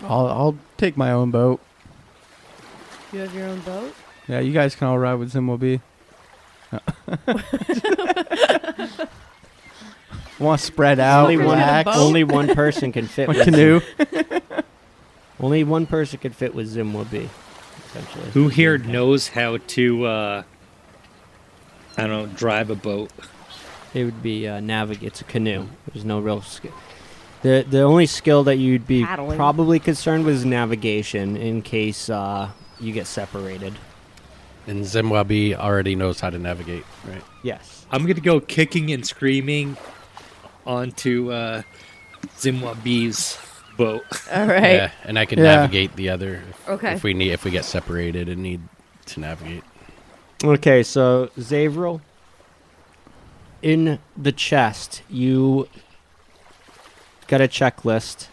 I'll take my own boat. You have your own boat? Yeah, you guys can all ride with Zimwabi. Want to spread out, Only one, relax. only one person can fit One with canoe. Only one person can fit with Zimwa B. Essentially. Who here knows how to, I don't know, drive a boat? It would be navigate. It's a canoe. There's no real skill. The only skill that you'd be Paddling. probably concerned with is navigation in case you get separated. And Zimwabi already knows how to navigate, right? Yes. I'm going to go kicking and screaming onto Zimwa B's boat. All right. Yeah, and I can Yeah. navigate the other Okay. if we get separated and need to navigate. Okay, so Zavril, in the chest, you got a checklist.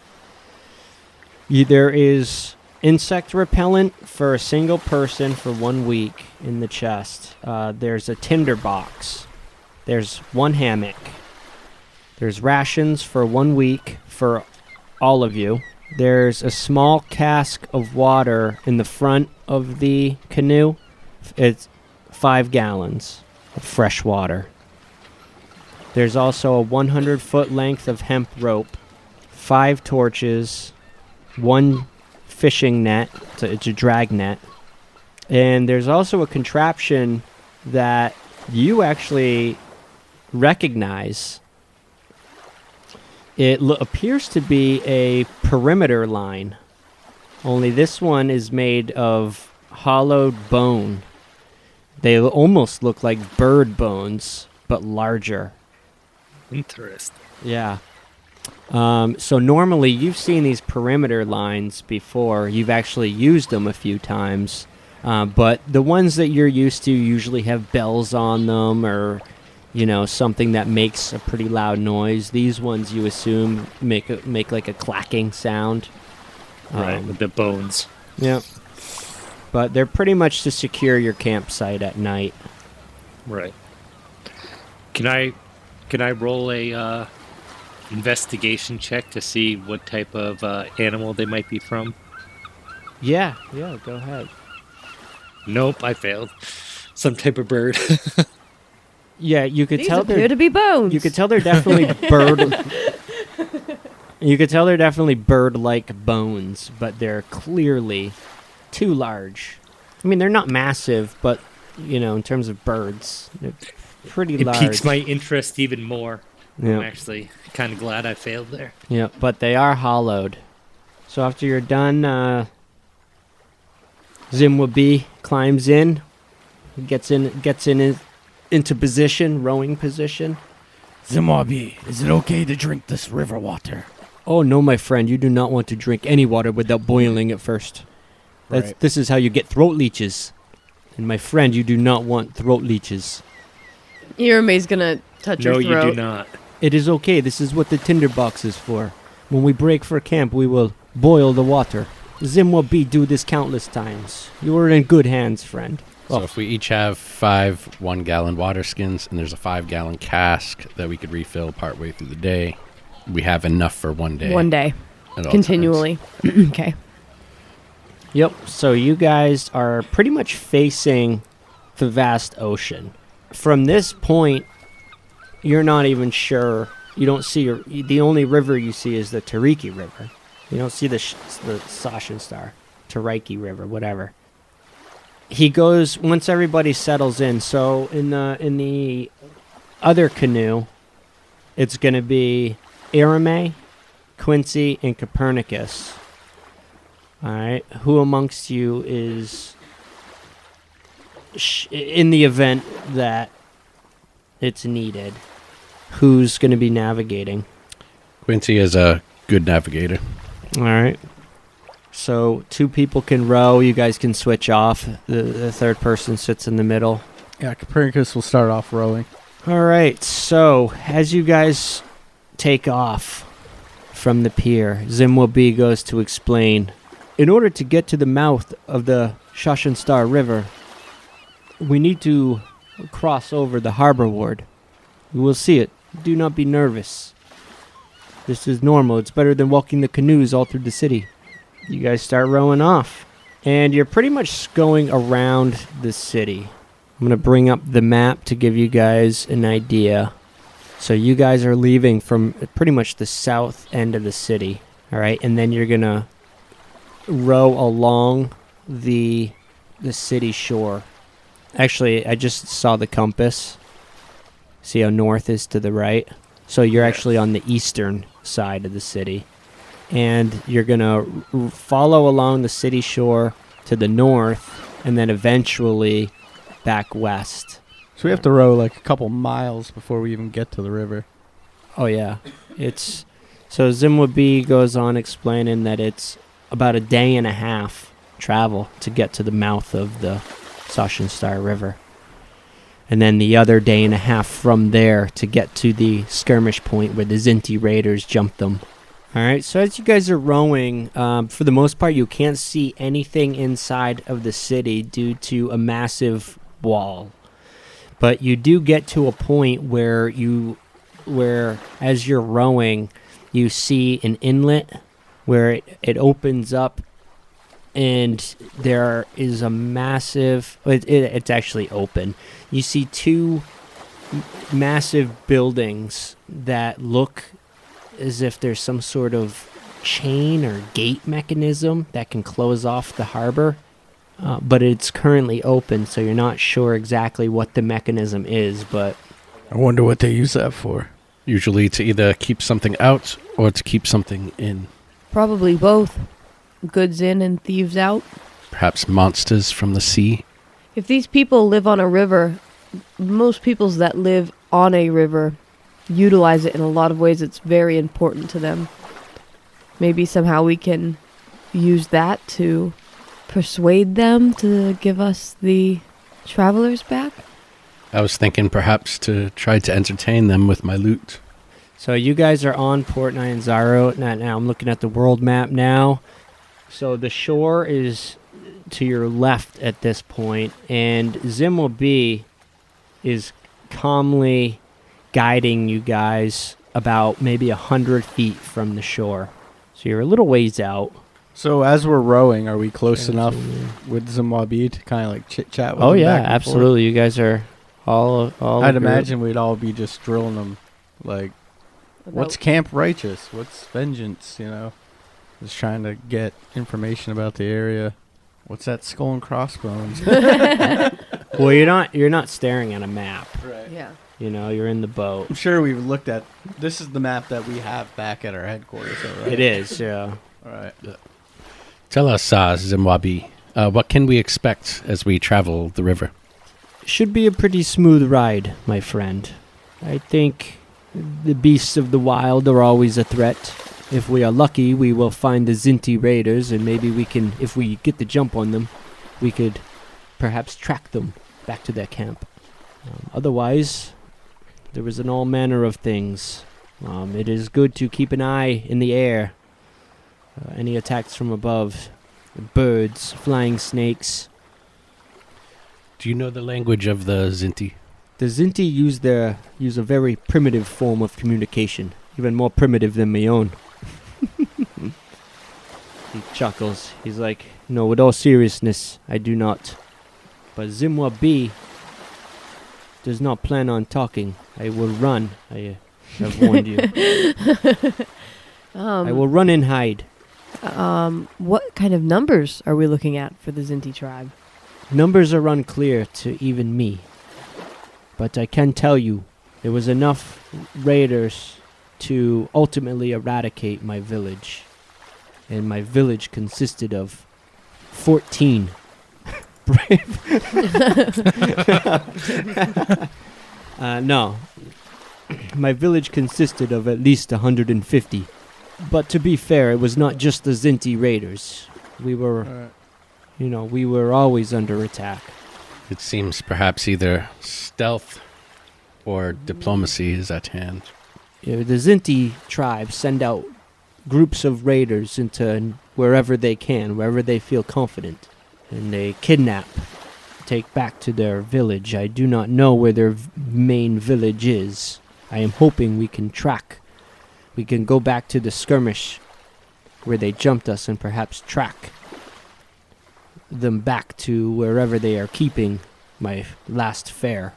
There is insect repellent for a single person for 1 week in the chest. There's a tinder box. There's 1 hammock. There's rations for 1 week for all of you. There's a small cask of water in the front of the canoe. It's 5 gallons of fresh water. There's also a 100-foot length of hemp rope, 5 torches, 1 fishing net, it's a drag net, and there's also a contraption that you actually recognize. It appears to be a perimeter line, only this one is made of hollowed bone. They almost look like bird bones, but larger. Interesting. Yeah. So normally you've seen these perimeter lines before. You've actually used them a few times. But the ones that you're used to usually have bells on them or, something that makes a pretty loud noise. These ones you assume make like a clacking sound. Right, with the bones. Yep. But they're pretty much to secure your campsite at night. Right. Can I roll a investigation check to see what type of animal they might be from? Yeah, go ahead. Nope, I failed. Some type of bird. Yeah, you could These tell appear to be bones. You could tell they're definitely bird. You could tell they're definitely bird-like bones, but they're clearly too large. I mean, they're not massive, but, in terms of birds, they're pretty It large. piques my interest even more. Yeah. I'm actually kind of glad I failed there. Yeah, but they are hollowed. So after you're done, Zimwabi climbs in, gets into position, rowing position. Zimwabi, is it okay to drink this river water? Oh no, my friend, you do not want to drink any water without boiling it first. Right. This is how you get throat leeches. And my friend, you do not want throat leeches. Irame's gonna touch her No, throat. you do not. It is okay. This is what the tinderbox is for. When we break for camp, we will boil the water. Zimwabi do this countless times. You are in good hands, friend. So if we each have 5 1-gallon water skins and there's a 5-gallon cask that we could refill partway through the day, we have enough for one day. One day. at all Continually. Okay. Yep, so you guys are pretty much facing the vast ocean. From this point, you're not even sure. You don't see the only river you see is the Tariki River. You don't see the Soshenstar, Tariki River, whatever. He goes once everybody settles in. So in the other canoe, it's going to be Irame, Quincy, and Copernicus. All right, who amongst you is in the event that it's needed? Who's going to be navigating? Quincy is a good navigator. All right. So 2 people can row. You guys can switch off. The third person sits in the middle. Yeah, Copernicus will start off rowing. All right. So as you guys take off from the pier, Zimwabi goes to explain. In order to get to the mouth of the Soshenstar River, we need to cross over the harbor ward. You will see it. Do not be nervous. This is normal. It's better than walking the canoes all through the city. You guys start rowing off. And you're pretty much going around the city. I'm going to bring up the map to give you guys an idea. So you guys are leaving from pretty much the south end of the city. All right? And then you're going to row along the city shore. Actually, I just saw the compass. See how north is to the right? So you're actually on the eastern side of the city. And you're going to follow along the city shore to the north and then eventually back west. So we have to row like a couple miles before we even get to the river. Oh, yeah. So Zimwabi goes on explaining that it's about a day and a half travel to get to the mouth of the Soshenstar River. And then the other day and a half from there to get to the skirmish point where the Zinti Raiders jumped them. All right, so as you guys are rowing, for the most part, you can't see anything inside of the city due to a massive wall. But you do get to a point where as you're rowing, you see an inlet where it opens up, and there is a massive... It's actually open. You see 2 massive buildings that look as if there's some sort of chain or gate mechanism that can close off the harbor. But it's currently open, so you're not sure exactly what the mechanism is, but... I wonder what they use that for. Usually to either keep something out or to keep something in. Probably both. Goods in and thieves out. Perhaps monsters from the sea. If these people live on a river, most peoples that live on a river utilize it in a lot of ways. It's very important to them. Maybe somehow we can use that to persuade them to give us the travelers back. I was thinking perhaps to try to entertain them with my loot. So you guys are on Port Nyanzaru. Now I'm looking at the world map now. So the shore is to your left at this point, and Zimwabi is calmly guiding you guys about maybe 100 feet from the shore. So you're a little ways out. So as we're rowing, are we close enough with Zimwabi to kind of like chit-chat with Oh them yeah, back and absolutely. You guys are all forth? I'd agreed. imagine we'd all be just drilling them like What's Camp Righteous? What's Vengeance? Just trying to get information about the area. What's that Skull and Crossbones? Well, you're not staring at a map. Right. Yeah. You're in the boat. I'm sure we've looked at. This is the map that we have back at our headquarters. Right? It is, yeah. All right. Tell us, Zimwabi, what can we expect as we travel the river? Should be a pretty smooth ride, my friend. I think the beasts of the wild are always a threat. If we are lucky, we will find the Zinti raiders, and maybe we can, if we get the jump on them, we could perhaps track them back to their camp. Otherwise, there is an all manner of things. It is good to keep an eye in the air. Any attacks from above, birds, flying snakes. Do you know the language of the Zinti? The Zinti use a very primitive form of communication, even more primitive than my own. He chuckles. He's like, "No, with all seriousness, I do not. But Zimwa B does not plan on talking. I will run. I have warned you. I will run and hide." What kind of numbers are we looking at for the Zinti tribe? Numbers are unclear to even me. But I can tell you, there was enough raiders to ultimately eradicate my village. And my village consisted of 14 brave. No. My village consisted of at least 150. But to be fair, it was not just the Zinti raiders. We were, we were always under attack. It seems perhaps either stealth or diplomacy is at hand. The Zinti tribe send out groups of raiders into wherever they can, wherever they feel confident. And they kidnap, take back to their village. I do not know where their main village is. I am hoping we can go back to the skirmish where they jumped us and perhaps track them back to wherever they are keeping my last fare.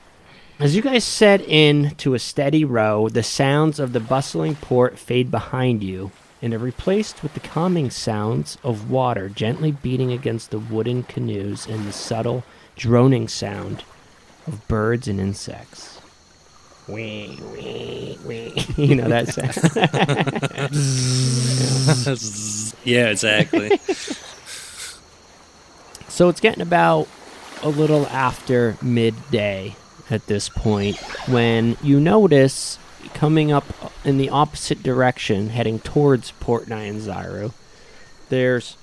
As you guys set in to a steady row, the sounds of the bustling port fade behind you and are replaced with the calming sounds of water gently beating against the wooden canoes and the subtle droning sound of birds and insects. Wee, wee, wee. You know that sound? Yeah, exactly. So it's getting about a little after midday at this point when you notice coming up in the opposite direction, heading towards Port Nyanzaru, there's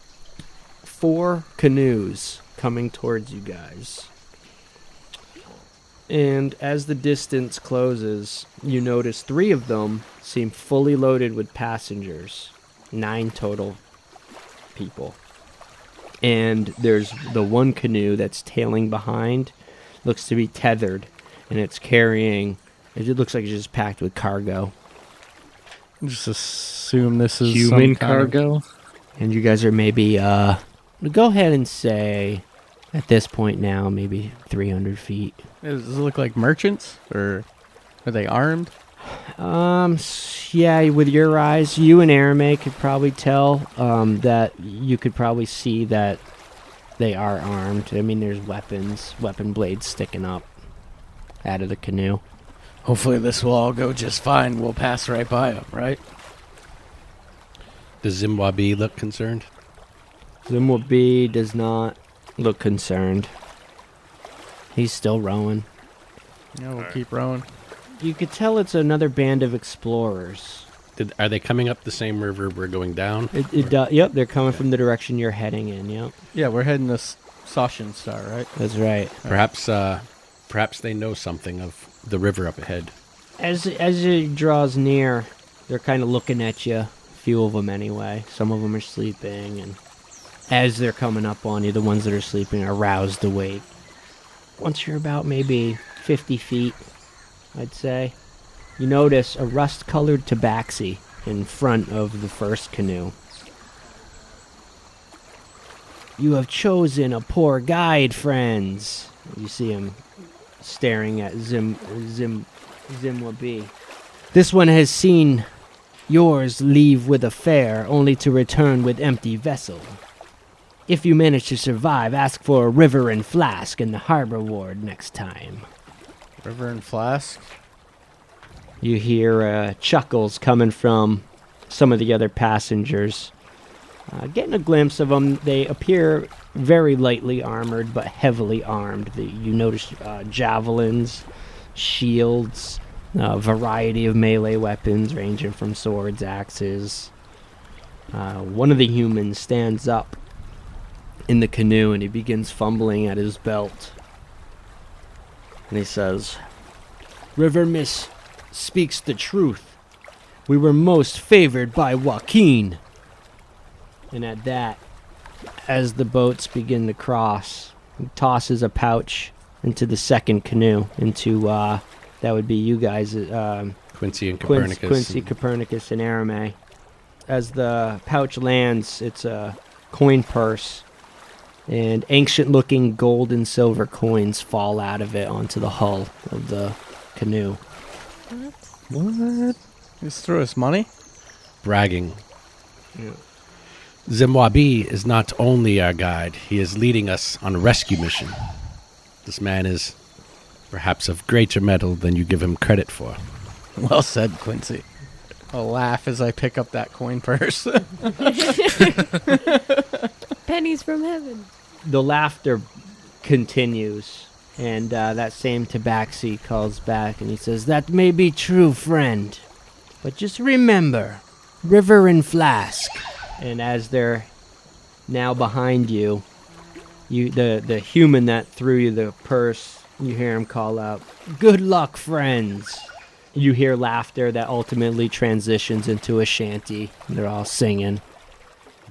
4 canoes coming towards you guys. And as the distance closes, you notice 3 of them seem fully loaded with passengers. 9 total people. And there's the one canoe that's tailing behind, looks to be tethered, and it's carrying, it looks like it's just packed with cargo. Just assume this is human some kind cargo. And you guys are maybe, go ahead and say, at this point now, maybe 300 feet. Does it look like merchants, or are they armed? Yeah, with your eyes, you and Arame could probably tell that you could probably see that they are armed. I mean, there's weapon blades sticking up out of the canoe. Hopefully this will all go just fine. We'll pass right by them, right? Does Zimwabi look concerned? Zimwabi does not look concerned. He's still rowing. Yeah, we'll keep rowing. You could tell it's another band of explorers. Are they coming up the same river we're going down? Yep, they're coming from the direction you're heading in, yep. Yeah, we're heading to Soshenstar, right? That's right. Perhaps they know something of the river up ahead. As it draws near, they're kind of looking at you. A few of them anyway. Some of them are sleeping, and as they're coming up on you, the ones that are sleeping are roused awake. Once you're about maybe 50 feet, I'd say, you notice a rust-colored tabaxi in front of the first canoe. You have chosen a poor guide, friends. You see him staring at Zimwabi. This one has seen Yours leave with a fare, only to return with empty vessel. If you manage to survive, ask for a river and flask in the harbor ward next time. River and flask. You hear chuckles coming from some of the other passengers. Getting a glimpse of them, they appear very lightly armored, but heavily armed. You notice javelins, shields, a variety of melee weapons ranging from swords, axes. One of the humans stands up in the canoe and he begins fumbling at his belt. And he says, River Miss speaks the truth. We were most favored by Joaquin. And at that, as the boats begin to cross, he tosses a pouch into the second canoe, into, that would be you guys, Quincy and Copernicus. Quincy, Copernicus, and Arame. As the pouch lands, it's a coin purse, and ancient-looking gold and silver coins fall out of it onto the hull of the canoe. What? Just threw us money? Bragging. Yeah. Zimwabi is not only our guide, he is leading us on a rescue mission. This man is perhaps of greater mettle than you give him credit for. Well said, Quincy. I'll laugh as I pick up that coin purse. Pennies from heaven. The laughter continues, and that same tabaxi calls back, and he says, That may be true, friend, but just remember, river and flask. And as they're now behind you, the human that threw you the purse, you hear him call out, Good luck, friends. You hear laughter that ultimately transitions into a shanty. They're all singing.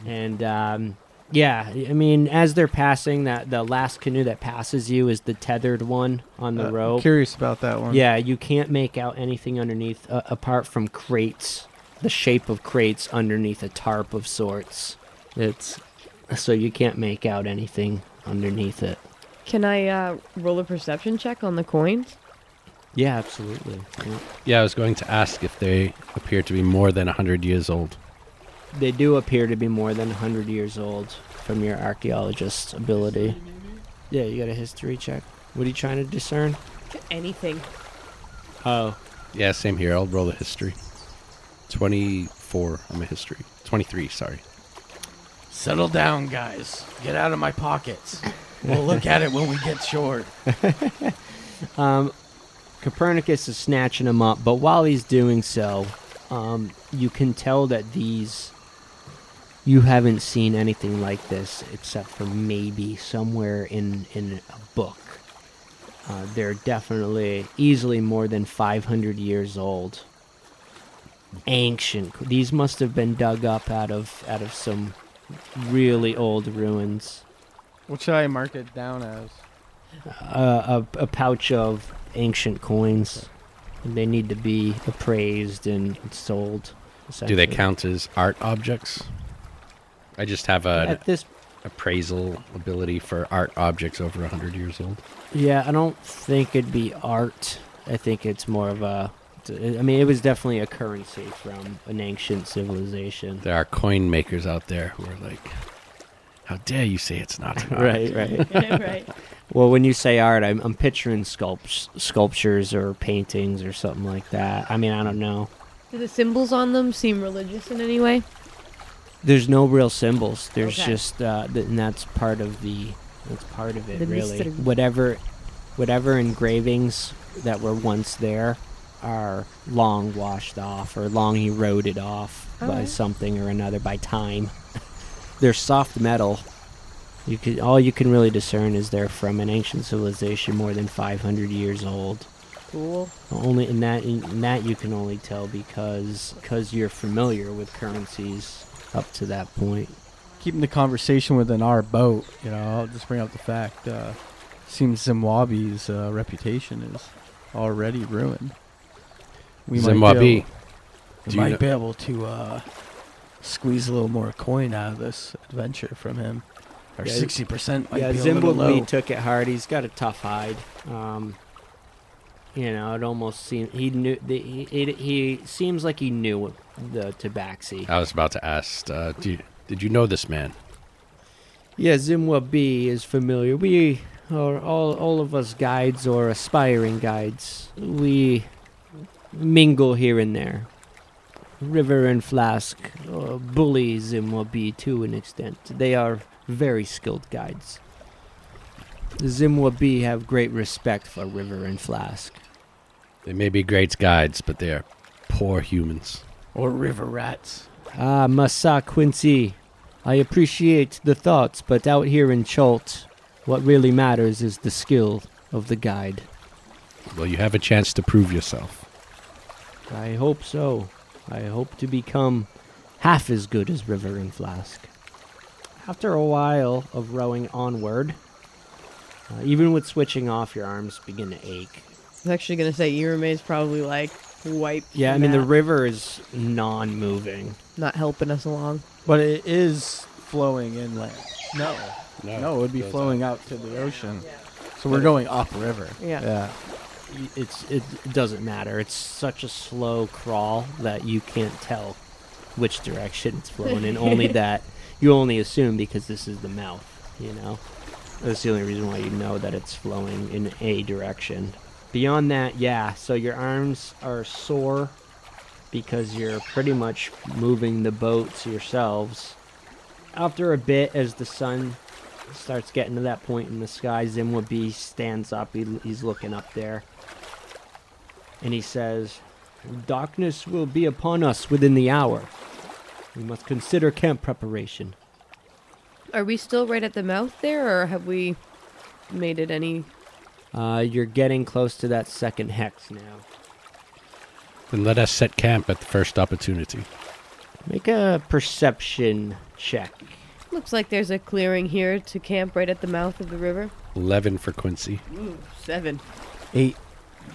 And, yeah, I mean, as they're passing, the last canoe that passes you is the tethered one on the rope. I'm curious about that one. Yeah, you can't make out anything underneath apart from crates, the shape of crates underneath a tarp of sorts. So you can't make out anything underneath it. Can I roll a perception check on the coins? Yeah, absolutely. Yeah. Yeah, I was going to ask if they appear to be more than 100 years old. They do appear to be more than 100 years old from your archaeologist's ability. Yeah, you got a history check. What are you trying to discern? Anything. Oh. Yeah, same here. I'll roll a history. 24 on my history. 23, sorry. Settle down, guys. Get out of my pockets. We'll look at it when we get short. Copernicus is snatching them up, but while he's doing so, you can tell that you haven't seen anything like this except for maybe somewhere in a book. They're definitely easily more than 500 years old. Ancient. These must have been dug up out of some really old ruins. What should I mark it down as? A pouch of ancient coins. They need to be appraised and sold. Do they count as art objects? I just have an At this, appraisal ability for art objects over 100 years old. yeah, I don't think it'd be art. I think it's more of a... I mean, it was definitely a currency from an ancient civilization. There are coin makers out there who are like, how dare you say it's not an art? Right. Right. Well, when you say art, I'm picturing sculptures or paintings or something like that. I mean, I don't know. Do the symbols on them seem religious in any way? There's no real symbols. There's Okay. just, and that's part of it, The really. mystery. Whatever engravings that were once there are long washed off or long eroded off by Alright. something or another, by time. They're soft metal. All you can really discern is they're from an ancient civilization more than 500 years old. Cool. Only in that you can only tell because you're familiar with currencies up to that point. Keeping the conversation within our boat, I'll just bring up the fact, seems Zimwabi's reputation is already ruined. We Zimwabi, might be able to squeeze a little more coin out of this adventure from him. Or Yeah, 60% might Yeah, be a little low. Zimbabwe took it hard. He's got a tough hide. You know, it almost seemed he knew. He seems like he knew the tabaxi. I was about to ask, did you know this man? Yeah, Zimwa B is familiar. We are all of us guides or aspiring guides. We mingle here and there. River and Flask bully Zimwa B to an extent. They are very skilled guides. The Zimwa B have great respect for River and Flask. They may be great guides, but they are poor humans. Or river rats. Ah, Masa Quincy. I appreciate the thoughts, but out here in Chult, what really matters is the skill of the guide. Well, you have a chance to prove yourself. I hope so. I hope to become half as good as River and Flask. After a while of rowing onward, even with switching off, your arms begin to ache. I was actually going to say Irame's probably like wiped. Yeah, I from mean, the that. river is non-moving. Not helping us along. But it is flowing inland. No, it would be goes flowing out to the ocean. So we're going upriver. Yeah. It doesn't matter. It's such a slow crawl that you can't tell which direction it's flowing in. Only that you only assume because this is the mouth, you know? That's the only reason why you know that it's flowing in a direction. Beyond that, yeah, so your arms are sore because you're pretty much moving the boats yourselves. After a bit, as the sun starts getting to that point in the sky, Zimwa B stands up. He's looking up there. And he says, "Darkness will be upon us within the hour. We must consider camp preparation." Are we still right at the mouth there, or have we made it any... You're getting close to that second hex now. Then let us set camp at the first opportunity. Make a perception check. Looks like there's a clearing here to camp right at the mouth of the river. 11 for Quincy. Ooh, 7. 8.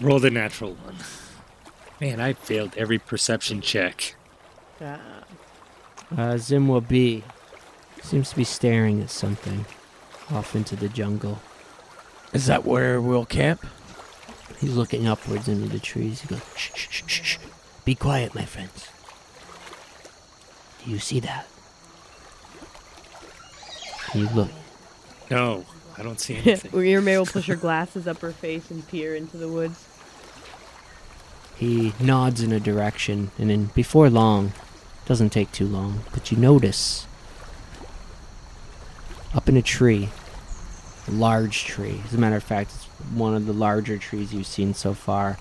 Roll the natural one. Man, I failed every perception check. Zimwa B seems to be staring at something off into the jungle. Is that where we'll camp? He's looking upwards into the trees. He goes, "Shh, shh, shh, shh, shh. Be quiet, my friends. Do you see that?" You look. No, I don't see anything. Irame will push her glasses up her face and peer into the woods. He nods in a direction, and then before long, doesn't take too long, but you notice up in a tree, a large tree. As a matter of fact, it's one of the larger trees you've seen so far,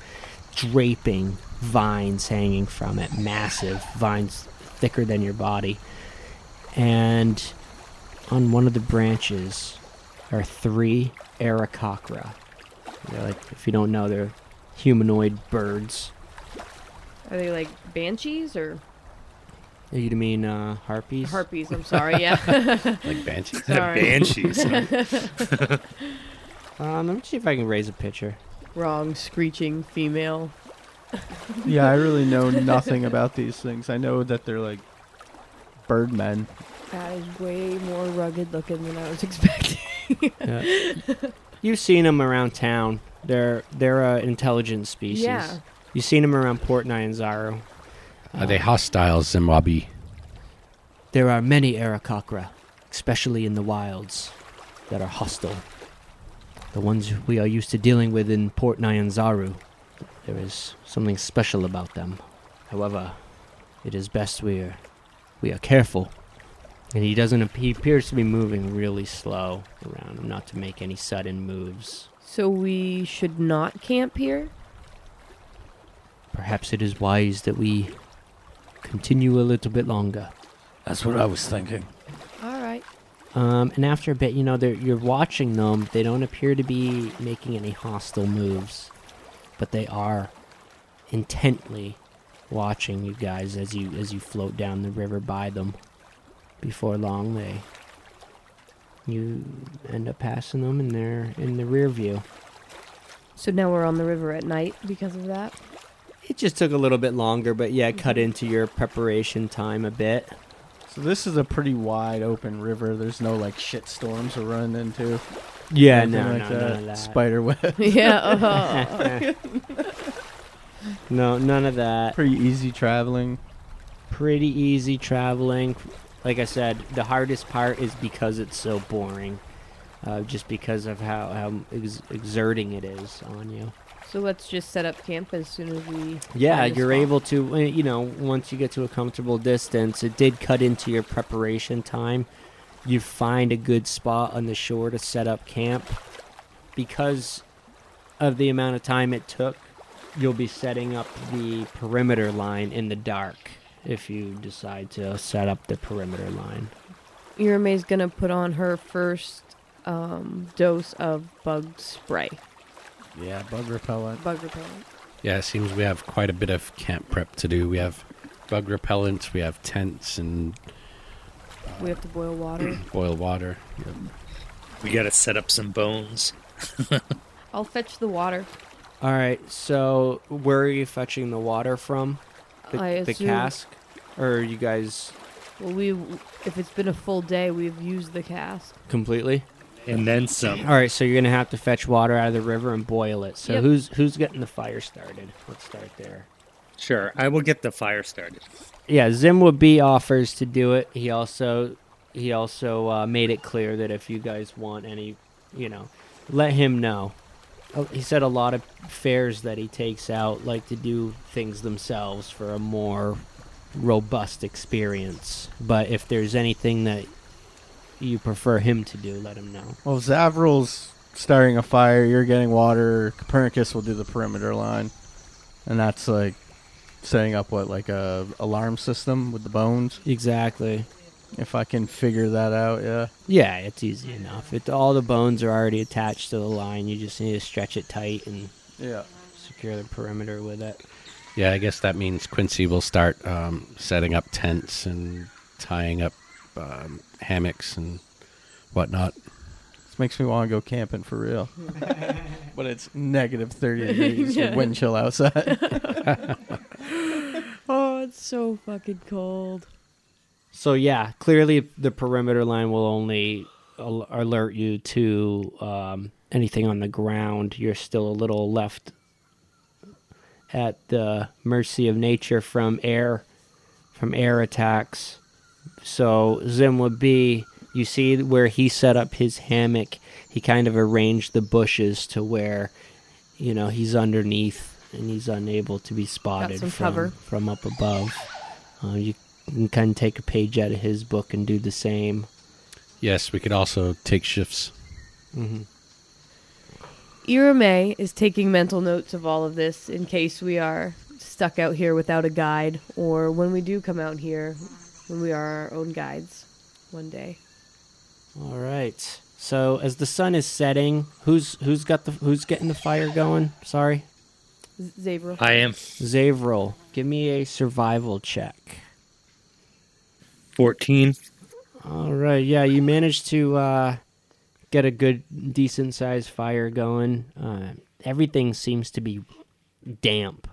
draping vines hanging from it, massive vines thicker than your body. And on one of the branches are 3 Aarakocra. They're like, if you don't know, they're humanoid birds. Are they like banshees or You mean harpies? harpies? I'm sorry, yeah. Like banshees. Sorry. Banshees. Let me see if I can raise a picture. Wrong, screeching female. Yeah, I really know nothing about these things. I know that they're like birdmen. That is way more rugged looking than I was expecting. You've seen them around town. They're an intelligent species. Yeah. You've seen them around Port Nyanzaru. Are they hostile, Zimwabi? There are many Aarakocra, especially in the wilds, that are hostile. The ones we are used to dealing with in Port Nyanzaru, there is something special about them. However, it is best we are careful. And he appears to be moving really slow around him, not to make any sudden moves. So we should not camp here? Perhaps it is wise that we continue a little bit longer. That's what I was thinking. All right. And after a bit, you're watching them. They don't appear to be making any hostile moves, but they are intently watching you guys as you float down the river by them. Before long, you end up passing them, and they're in the rear view. So now we're on the river at night because of that? It just took a little bit longer, but yeah, it cut into your preparation time a bit. So this is a pretty wide open river. There's no like shit storms we're running into. Yeah, Anything no, like no, that? none of that. Spider web. Yeah. No, none of that. Pretty easy traveling. Pretty easy traveling. Like I said, the hardest part is because it's so boring. Just because of how exerting it is on you. So let's just set up camp as soon as we. Yeah, find a you're spot. able to, once you get to a comfortable distance, it did cut into your preparation time. You find a good spot on the shore to set up camp. Because of the amount of time it took, you'll be setting up the perimeter line in the dark if you decide to set up the perimeter line. Irame's gonna put on her first dose of bug spray. Yeah, bug repellent. Bug repellent. Yeah, it seems we have quite a bit of camp prep to do. We have bug repellents, we have tents and We have to boil water. boil water. Yep. We got to set up some bones. I'll fetch the water. All right, so where are you fetching the water from? I The assume- cask? Or are you guys Well, if it's been a full day, we've used the cask. completely? And then some. All right, so you're going to have to fetch water out of the river and boil it. So Yep. who's getting the fire started? Let's start there. Sure, I will get the fire started. Yeah, Zimwa B offers to do it. He also made it clear that if you guys want any, let him know. Oh, he said a lot of fairs that he takes out like to do things themselves for a more robust experience. But if there's anything that you prefer him to do, let him know. Well, Zavril's starting a fire. You're getting water. Copernicus will do the perimeter line, and that's like setting up like a alarm system with the bones. Exactly. If I can figure that out, yeah. Yeah, it's easy enough. All the bones are already attached to the line. You just need to stretch it tight and Yeah. secure the perimeter with it. Yeah, I guess that means Quincy will start setting up tents and tying up hammocks and whatnot. This makes me want to go camping for real. But it's negative 30 degrees with wind chill outside. Oh, it's so fucking cold. So yeah, clearly the perimeter line will only alert you to anything on the ground. You're still a little left at the mercy of nature from air attacks. So Zimwa B, you see where he set up his hammock, he kind of arranged the bushes to where, he's underneath and he's unable to be spotted some cover. from up above. You can kind of take a page out of his book and do the same. Yes, we could also take shifts. Mm-hmm. Irame is taking mental notes of all of this in case we are stuck out here without a guide, or when we do come out here, when we are our own guides one day. All right. So as the sun is setting, who's getting the fire going? Sorry, Zavril. I am. Zavril. Give me a survival check. 14. All right. Yeah, you managed to get a good, decent sized fire going. Everything seems to be damp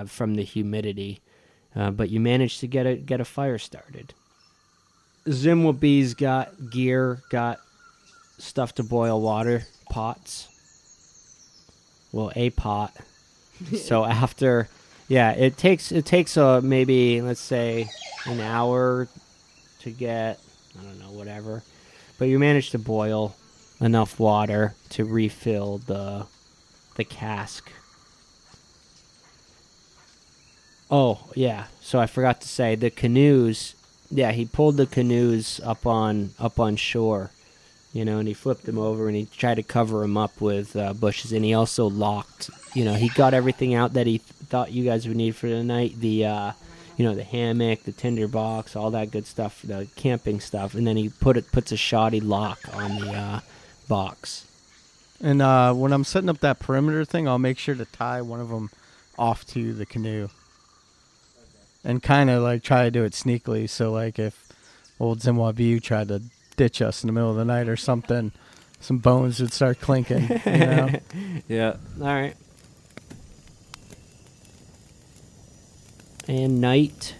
from the humidity, but you managed to get a fire started. Zimwa B's got gear, got stuff to boil water, pots. Well, a pot. So after, it takes maybe, let's say, an hour to get, I don't know, whatever. But you manage to boil enough water to refill the cask. Oh, yeah. So I forgot to say, the canoes, he pulled the canoes up on shore, and he flipped them over and he tried to cover them up with bushes, and he also locked, he got everything out that he thought you guys would need for the night, the hammock, the tinder box, all that good stuff, the camping stuff, and then he puts a shoddy lock on the box. And when I'm setting up that perimeter thing, I'll make sure to tie one of them off to the canoe. And kind of like try to do it sneakily. So like if old Zimwabu tried to ditch us in the middle of the night or something, some bones would start clinking. Yeah. All right. And night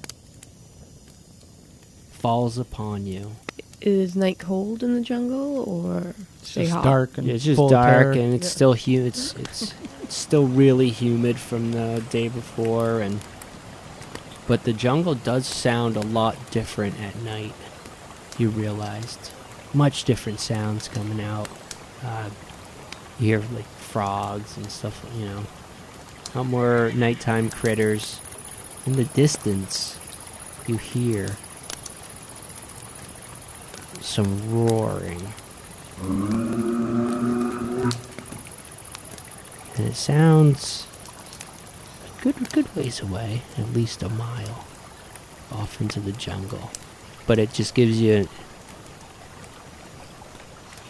falls upon you. Is night cold in the jungle, or It's stay just hot? dark and Yeah, it's just full of dark, terror. and it's Yeah. still it's still really humid from the day before, but the jungle does sound a lot different at night. You realized much different sounds coming out. You hear like frogs and stuff, a lot more nighttime critters. In the distance, you hear some roaring. And it sounds a good ways away, at least a mile off into the jungle. But it just gives you a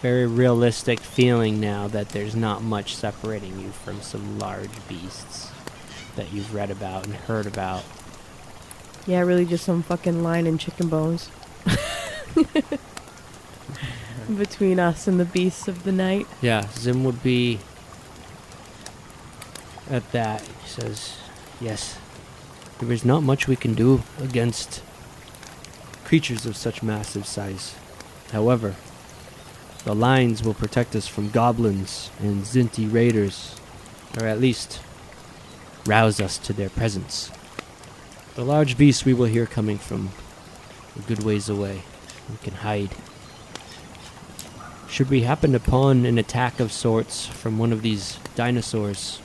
very realistic feeling now that there's not much separating you from some large beasts that you've read about and heard about. Yeah, really just some fucking line and chicken bones. Between us and the beasts of the night. Yeah, Zim would be at that. He says, yes, there is not much we can do against creatures of such massive size. However, the lines will protect us from goblins and Zinti raiders, or at least rouse us to their presence. The large beasts we will hear coming from a good ways away. We can hide. Should we happen upon an attack of sorts from one of these dinosaurs,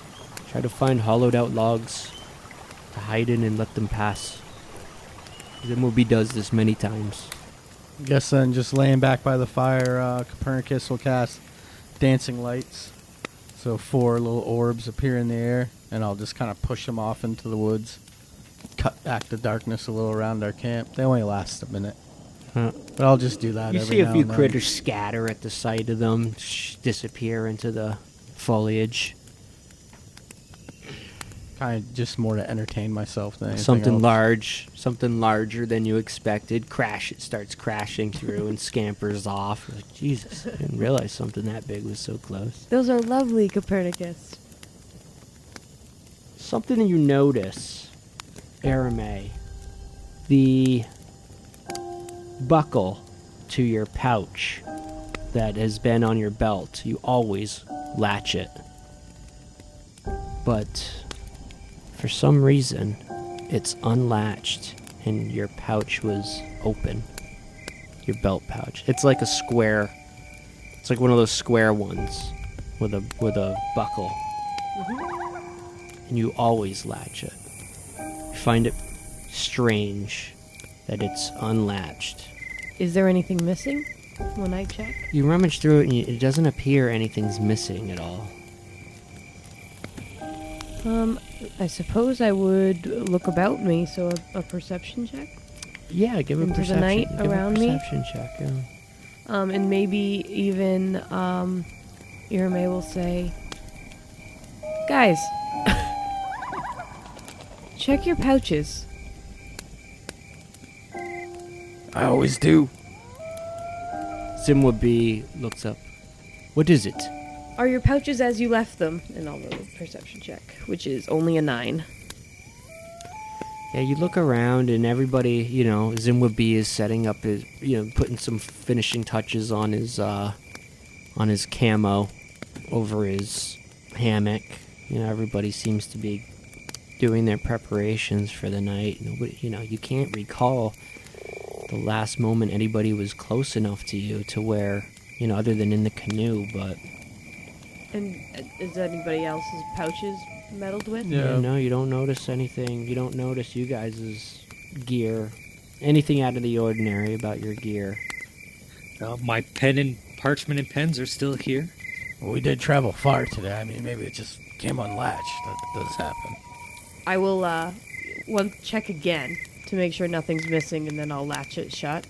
try to find hollowed out logs to hide in and let them pass. Zimobi does this many times. I guess then just laying back by the fire, Copernicus will cast dancing lights. So 4 little orbs appear in the air, and I'll just kind of push them off into the woods. Cut back the darkness a little around our camp. They only last a minute. Huh. But I'll just do that You every see a now few and then. critters scatter at the sight of them, disappear into the foliage. Kind of just more to entertain myself than anything Something else. large, something larger than you expected. It starts crashing through and scampers off. You're like, Jesus, I didn't realize something that big was so close. Those are lovely, Copernicus. Something you notice, Arame, the buckle to your pouch that has been on your belt, you always latch it. But for some reason, it's unlatched and your pouch was open. Your belt pouch. It's like a square. It's like one of those square ones with a buckle. And you always latch it. You find it strange that it's unlatched. Is there anything missing when I check? You rummage through it and it doesn't appear anything's missing at all. I suppose I would look about me, so a perception check. Yeah, give a Into the perception. night give around a me? perception check. Yeah. And maybe even Irame will say, guys, check your pouches. I always do. Zimwabi looks up. What is it? Are your pouches as you left them? And I'll roll a perception check, which is only a 9. Yeah, you look around and everybody, Zimwabi is setting up his, putting some finishing touches on his camo over his hammock. Everybody seems to be doing their preparations for the night. Nobody, you can't recall the last moment anybody was close enough to you to where, other than in the canoe, but... And is anybody else's pouches meddled with? Yeah. No, you don't notice anything. You don't notice you guys' gear. Anything out of the ordinary about your gear. My pen and parchment and pens are still here. Well, we did travel far today. I mean, maybe it just came unlatched. That does happen. I will check again to make sure nothing's missing, and then I'll latch it shut.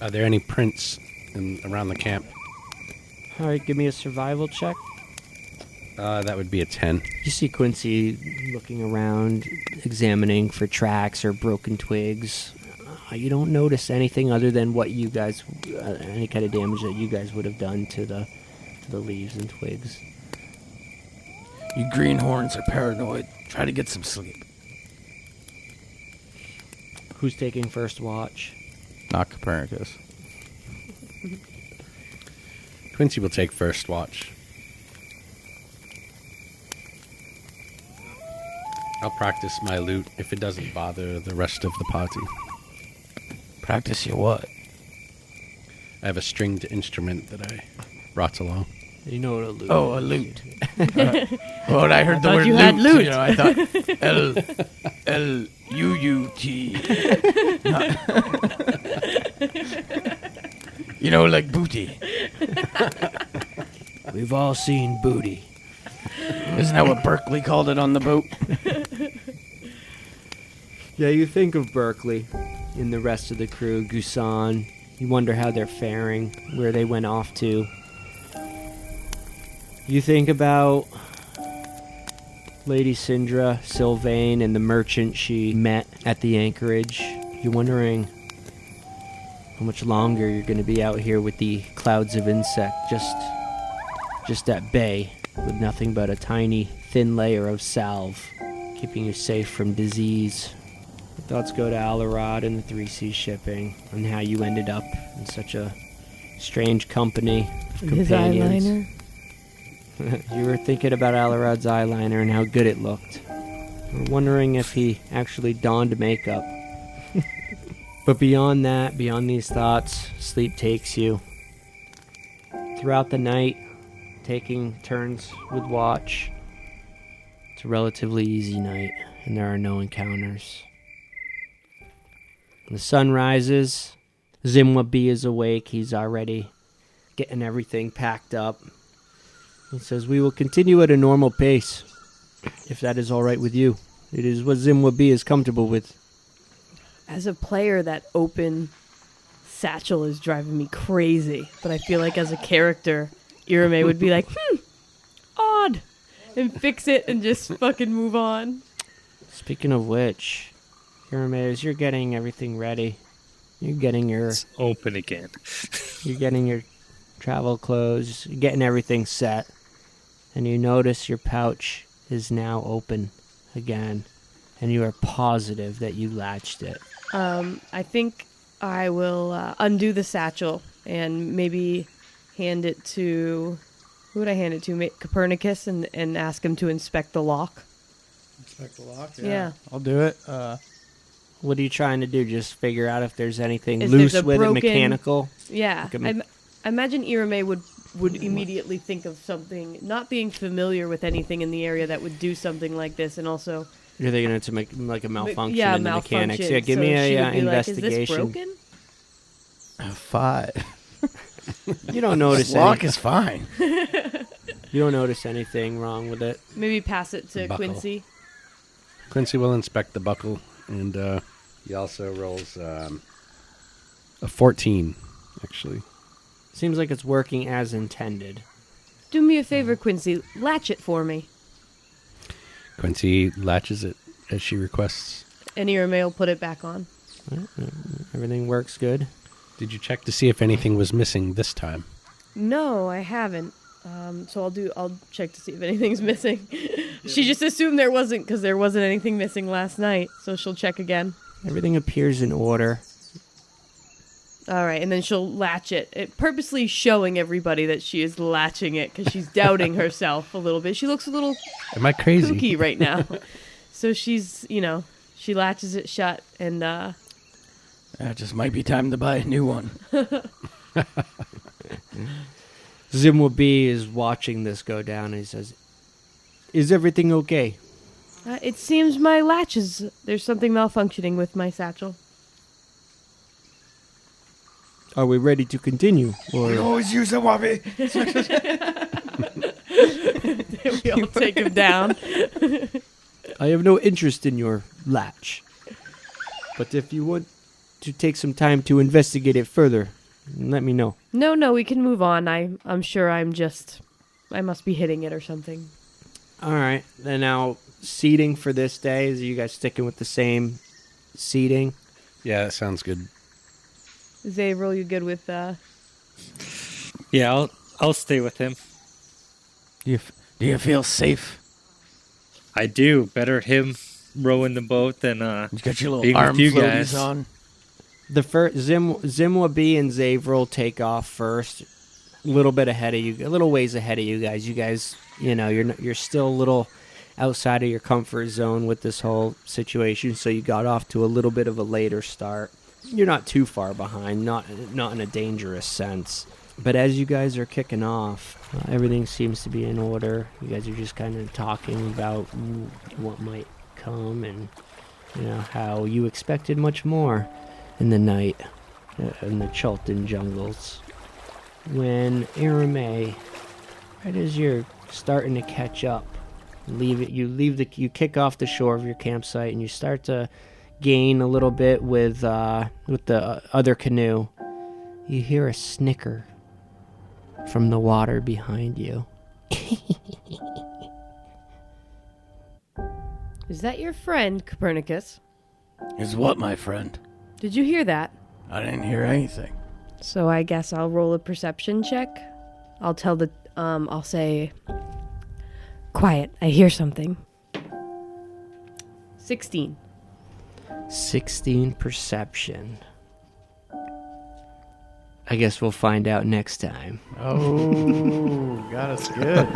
Are there any prints around the camp? All right, give me a survival check. That would be a 10. You see Quincy looking around, examining for tracks or broken twigs. You don't notice anything other than what you guys, any kind of damage that you guys would have done to the leaves and twigs. You greenhorns are paranoid. Try to get some sleep. Who's taking first watch? Not Copernicus. Quincy will take first watch. I'll practice my lute if it doesn't bother the rest of the party. Practice your what? I have a stringed instrument that I brought along. You know what a lute Oh, a lute. Well, when I heard the thought word you lute, had lute. I thought L-U-U-T. Like booty. We've all seen booty. Isn't that what Berkeley called it on the boat? Yeah, you think of Berkeley and the rest of the crew, Gusan. You wonder how they're faring, where they went off to. You think about Lady Syndra, Sylvain, and the merchant she met at the anchorage. You're wondering how much longer you're going to be out here with the clouds of insect, just at bay, with nothing but a tiny, thin layer of salve, keeping you safe from disease. Your thoughts go to Alarad and the 3C shipping, and how you ended up in such a strange company of His companions. eyeliner. You were thinking about Alarad's eyeliner and how good it looked. You were wondering if he actually donned makeup. But beyond that, beyond these thoughts, sleep takes you. Throughout the night, taking turns with watch. It's a relatively easy night, and there are no encounters. When the sun rises, Zimwa B is awake. He's already getting everything packed up. He says, "We will continue at a normal pace, if that is all right with you. It is what Zimwa B is comfortable with." As a player, that open satchel is driving me crazy. But I feel like as a character, Irame would be like, odd, and fix it and just fucking move on. Speaking of which, Irame, as you're getting everything ready, you're getting your It's open again. travel clothes, you're getting everything set, and you notice your pouch is now open again, and you are positive that you latched it. I think I will undo the satchel and maybe hand it to... Who would I hand it to? Copernicus and ask him to inspect the lock. Inspect the lock? Yeah. I'll do it. What are you trying to do? Just figure out if there's anything If loose there's a with it, broken- mechanical? Yeah. Like I imagine Irame would immediately think of something, not being familiar with anything in the area that would do something like this, and also... You're thinking it's like a malfunction yeah, in the mechanics. malfunction. Yeah, give So me she a would be like, "Is this investigation. broken?" 5. You don't notice This lock any, is fine. you don't notice anything wrong with it. Maybe pass it to Buckle. Quincy. Quincy will inspect the buckle, and he also rolls a 14, actually. Seems like it's working as intended. Do me a favor, Quincy. Latch it for me. Quincy latches it as she requests. And Irame will put it back on. Everything works good. Did you check to see if anything was missing this time? No, I haven't. So I'll check to see if anything's missing. She just assumed there wasn't because there wasn't anything missing last night. So she'll check again. Everything appears in order. All right, and then she'll latch it, purposely showing everybody that she is latching it because she's doubting herself a little bit. She looks a little Am I crazy? kooky right now. So she's, she latches it shut and It just might be time to buy a new one. Zimwa B is watching this go down, and he says, "Is everything okay?" it seems my latches, there's something malfunctioning with my satchel. Are we ready to continue? Or always use a wabi. We all take him down. I have no interest in your latch. But if you want to take some time to investigate it further, let me know. No, we can move on. I'm sure I must be hitting it or something. All right. Then now, seating for this day, is you guys sticking with the same seating? Yeah, that sounds good. Zavril, you good with Yeah, I'll stay with him. Do you feel safe? I do. Better him rowing the boat than You got your Being little arm with you floaties guys. on. The first Zimwabi and Zavril take off first, a little bit ahead of you, a little ways ahead of you guys. You guys, you're still a little outside of your comfort zone with this whole situation, so you got off to a little bit of a later start. You're not too far behind, not in a dangerous sense. But as you guys are kicking off, everything seems to be in order. You guys are just kind of talking about what might come and how you expected much more in the night in the Chultan jungles. When Irame, right as you're starting to catch up, you kick off the shore of your campsite and you start to gain a little bit with the other canoe. You hear a snicker from the water behind you. Is that your friend, Copernicus? Is what, my friend? Did you hear that? I didn't hear anything. So I guess I'll roll a perception check. I'll say, quiet, I hear something. 16. 16 perception. I guess we'll find out next time. Oh, got us good.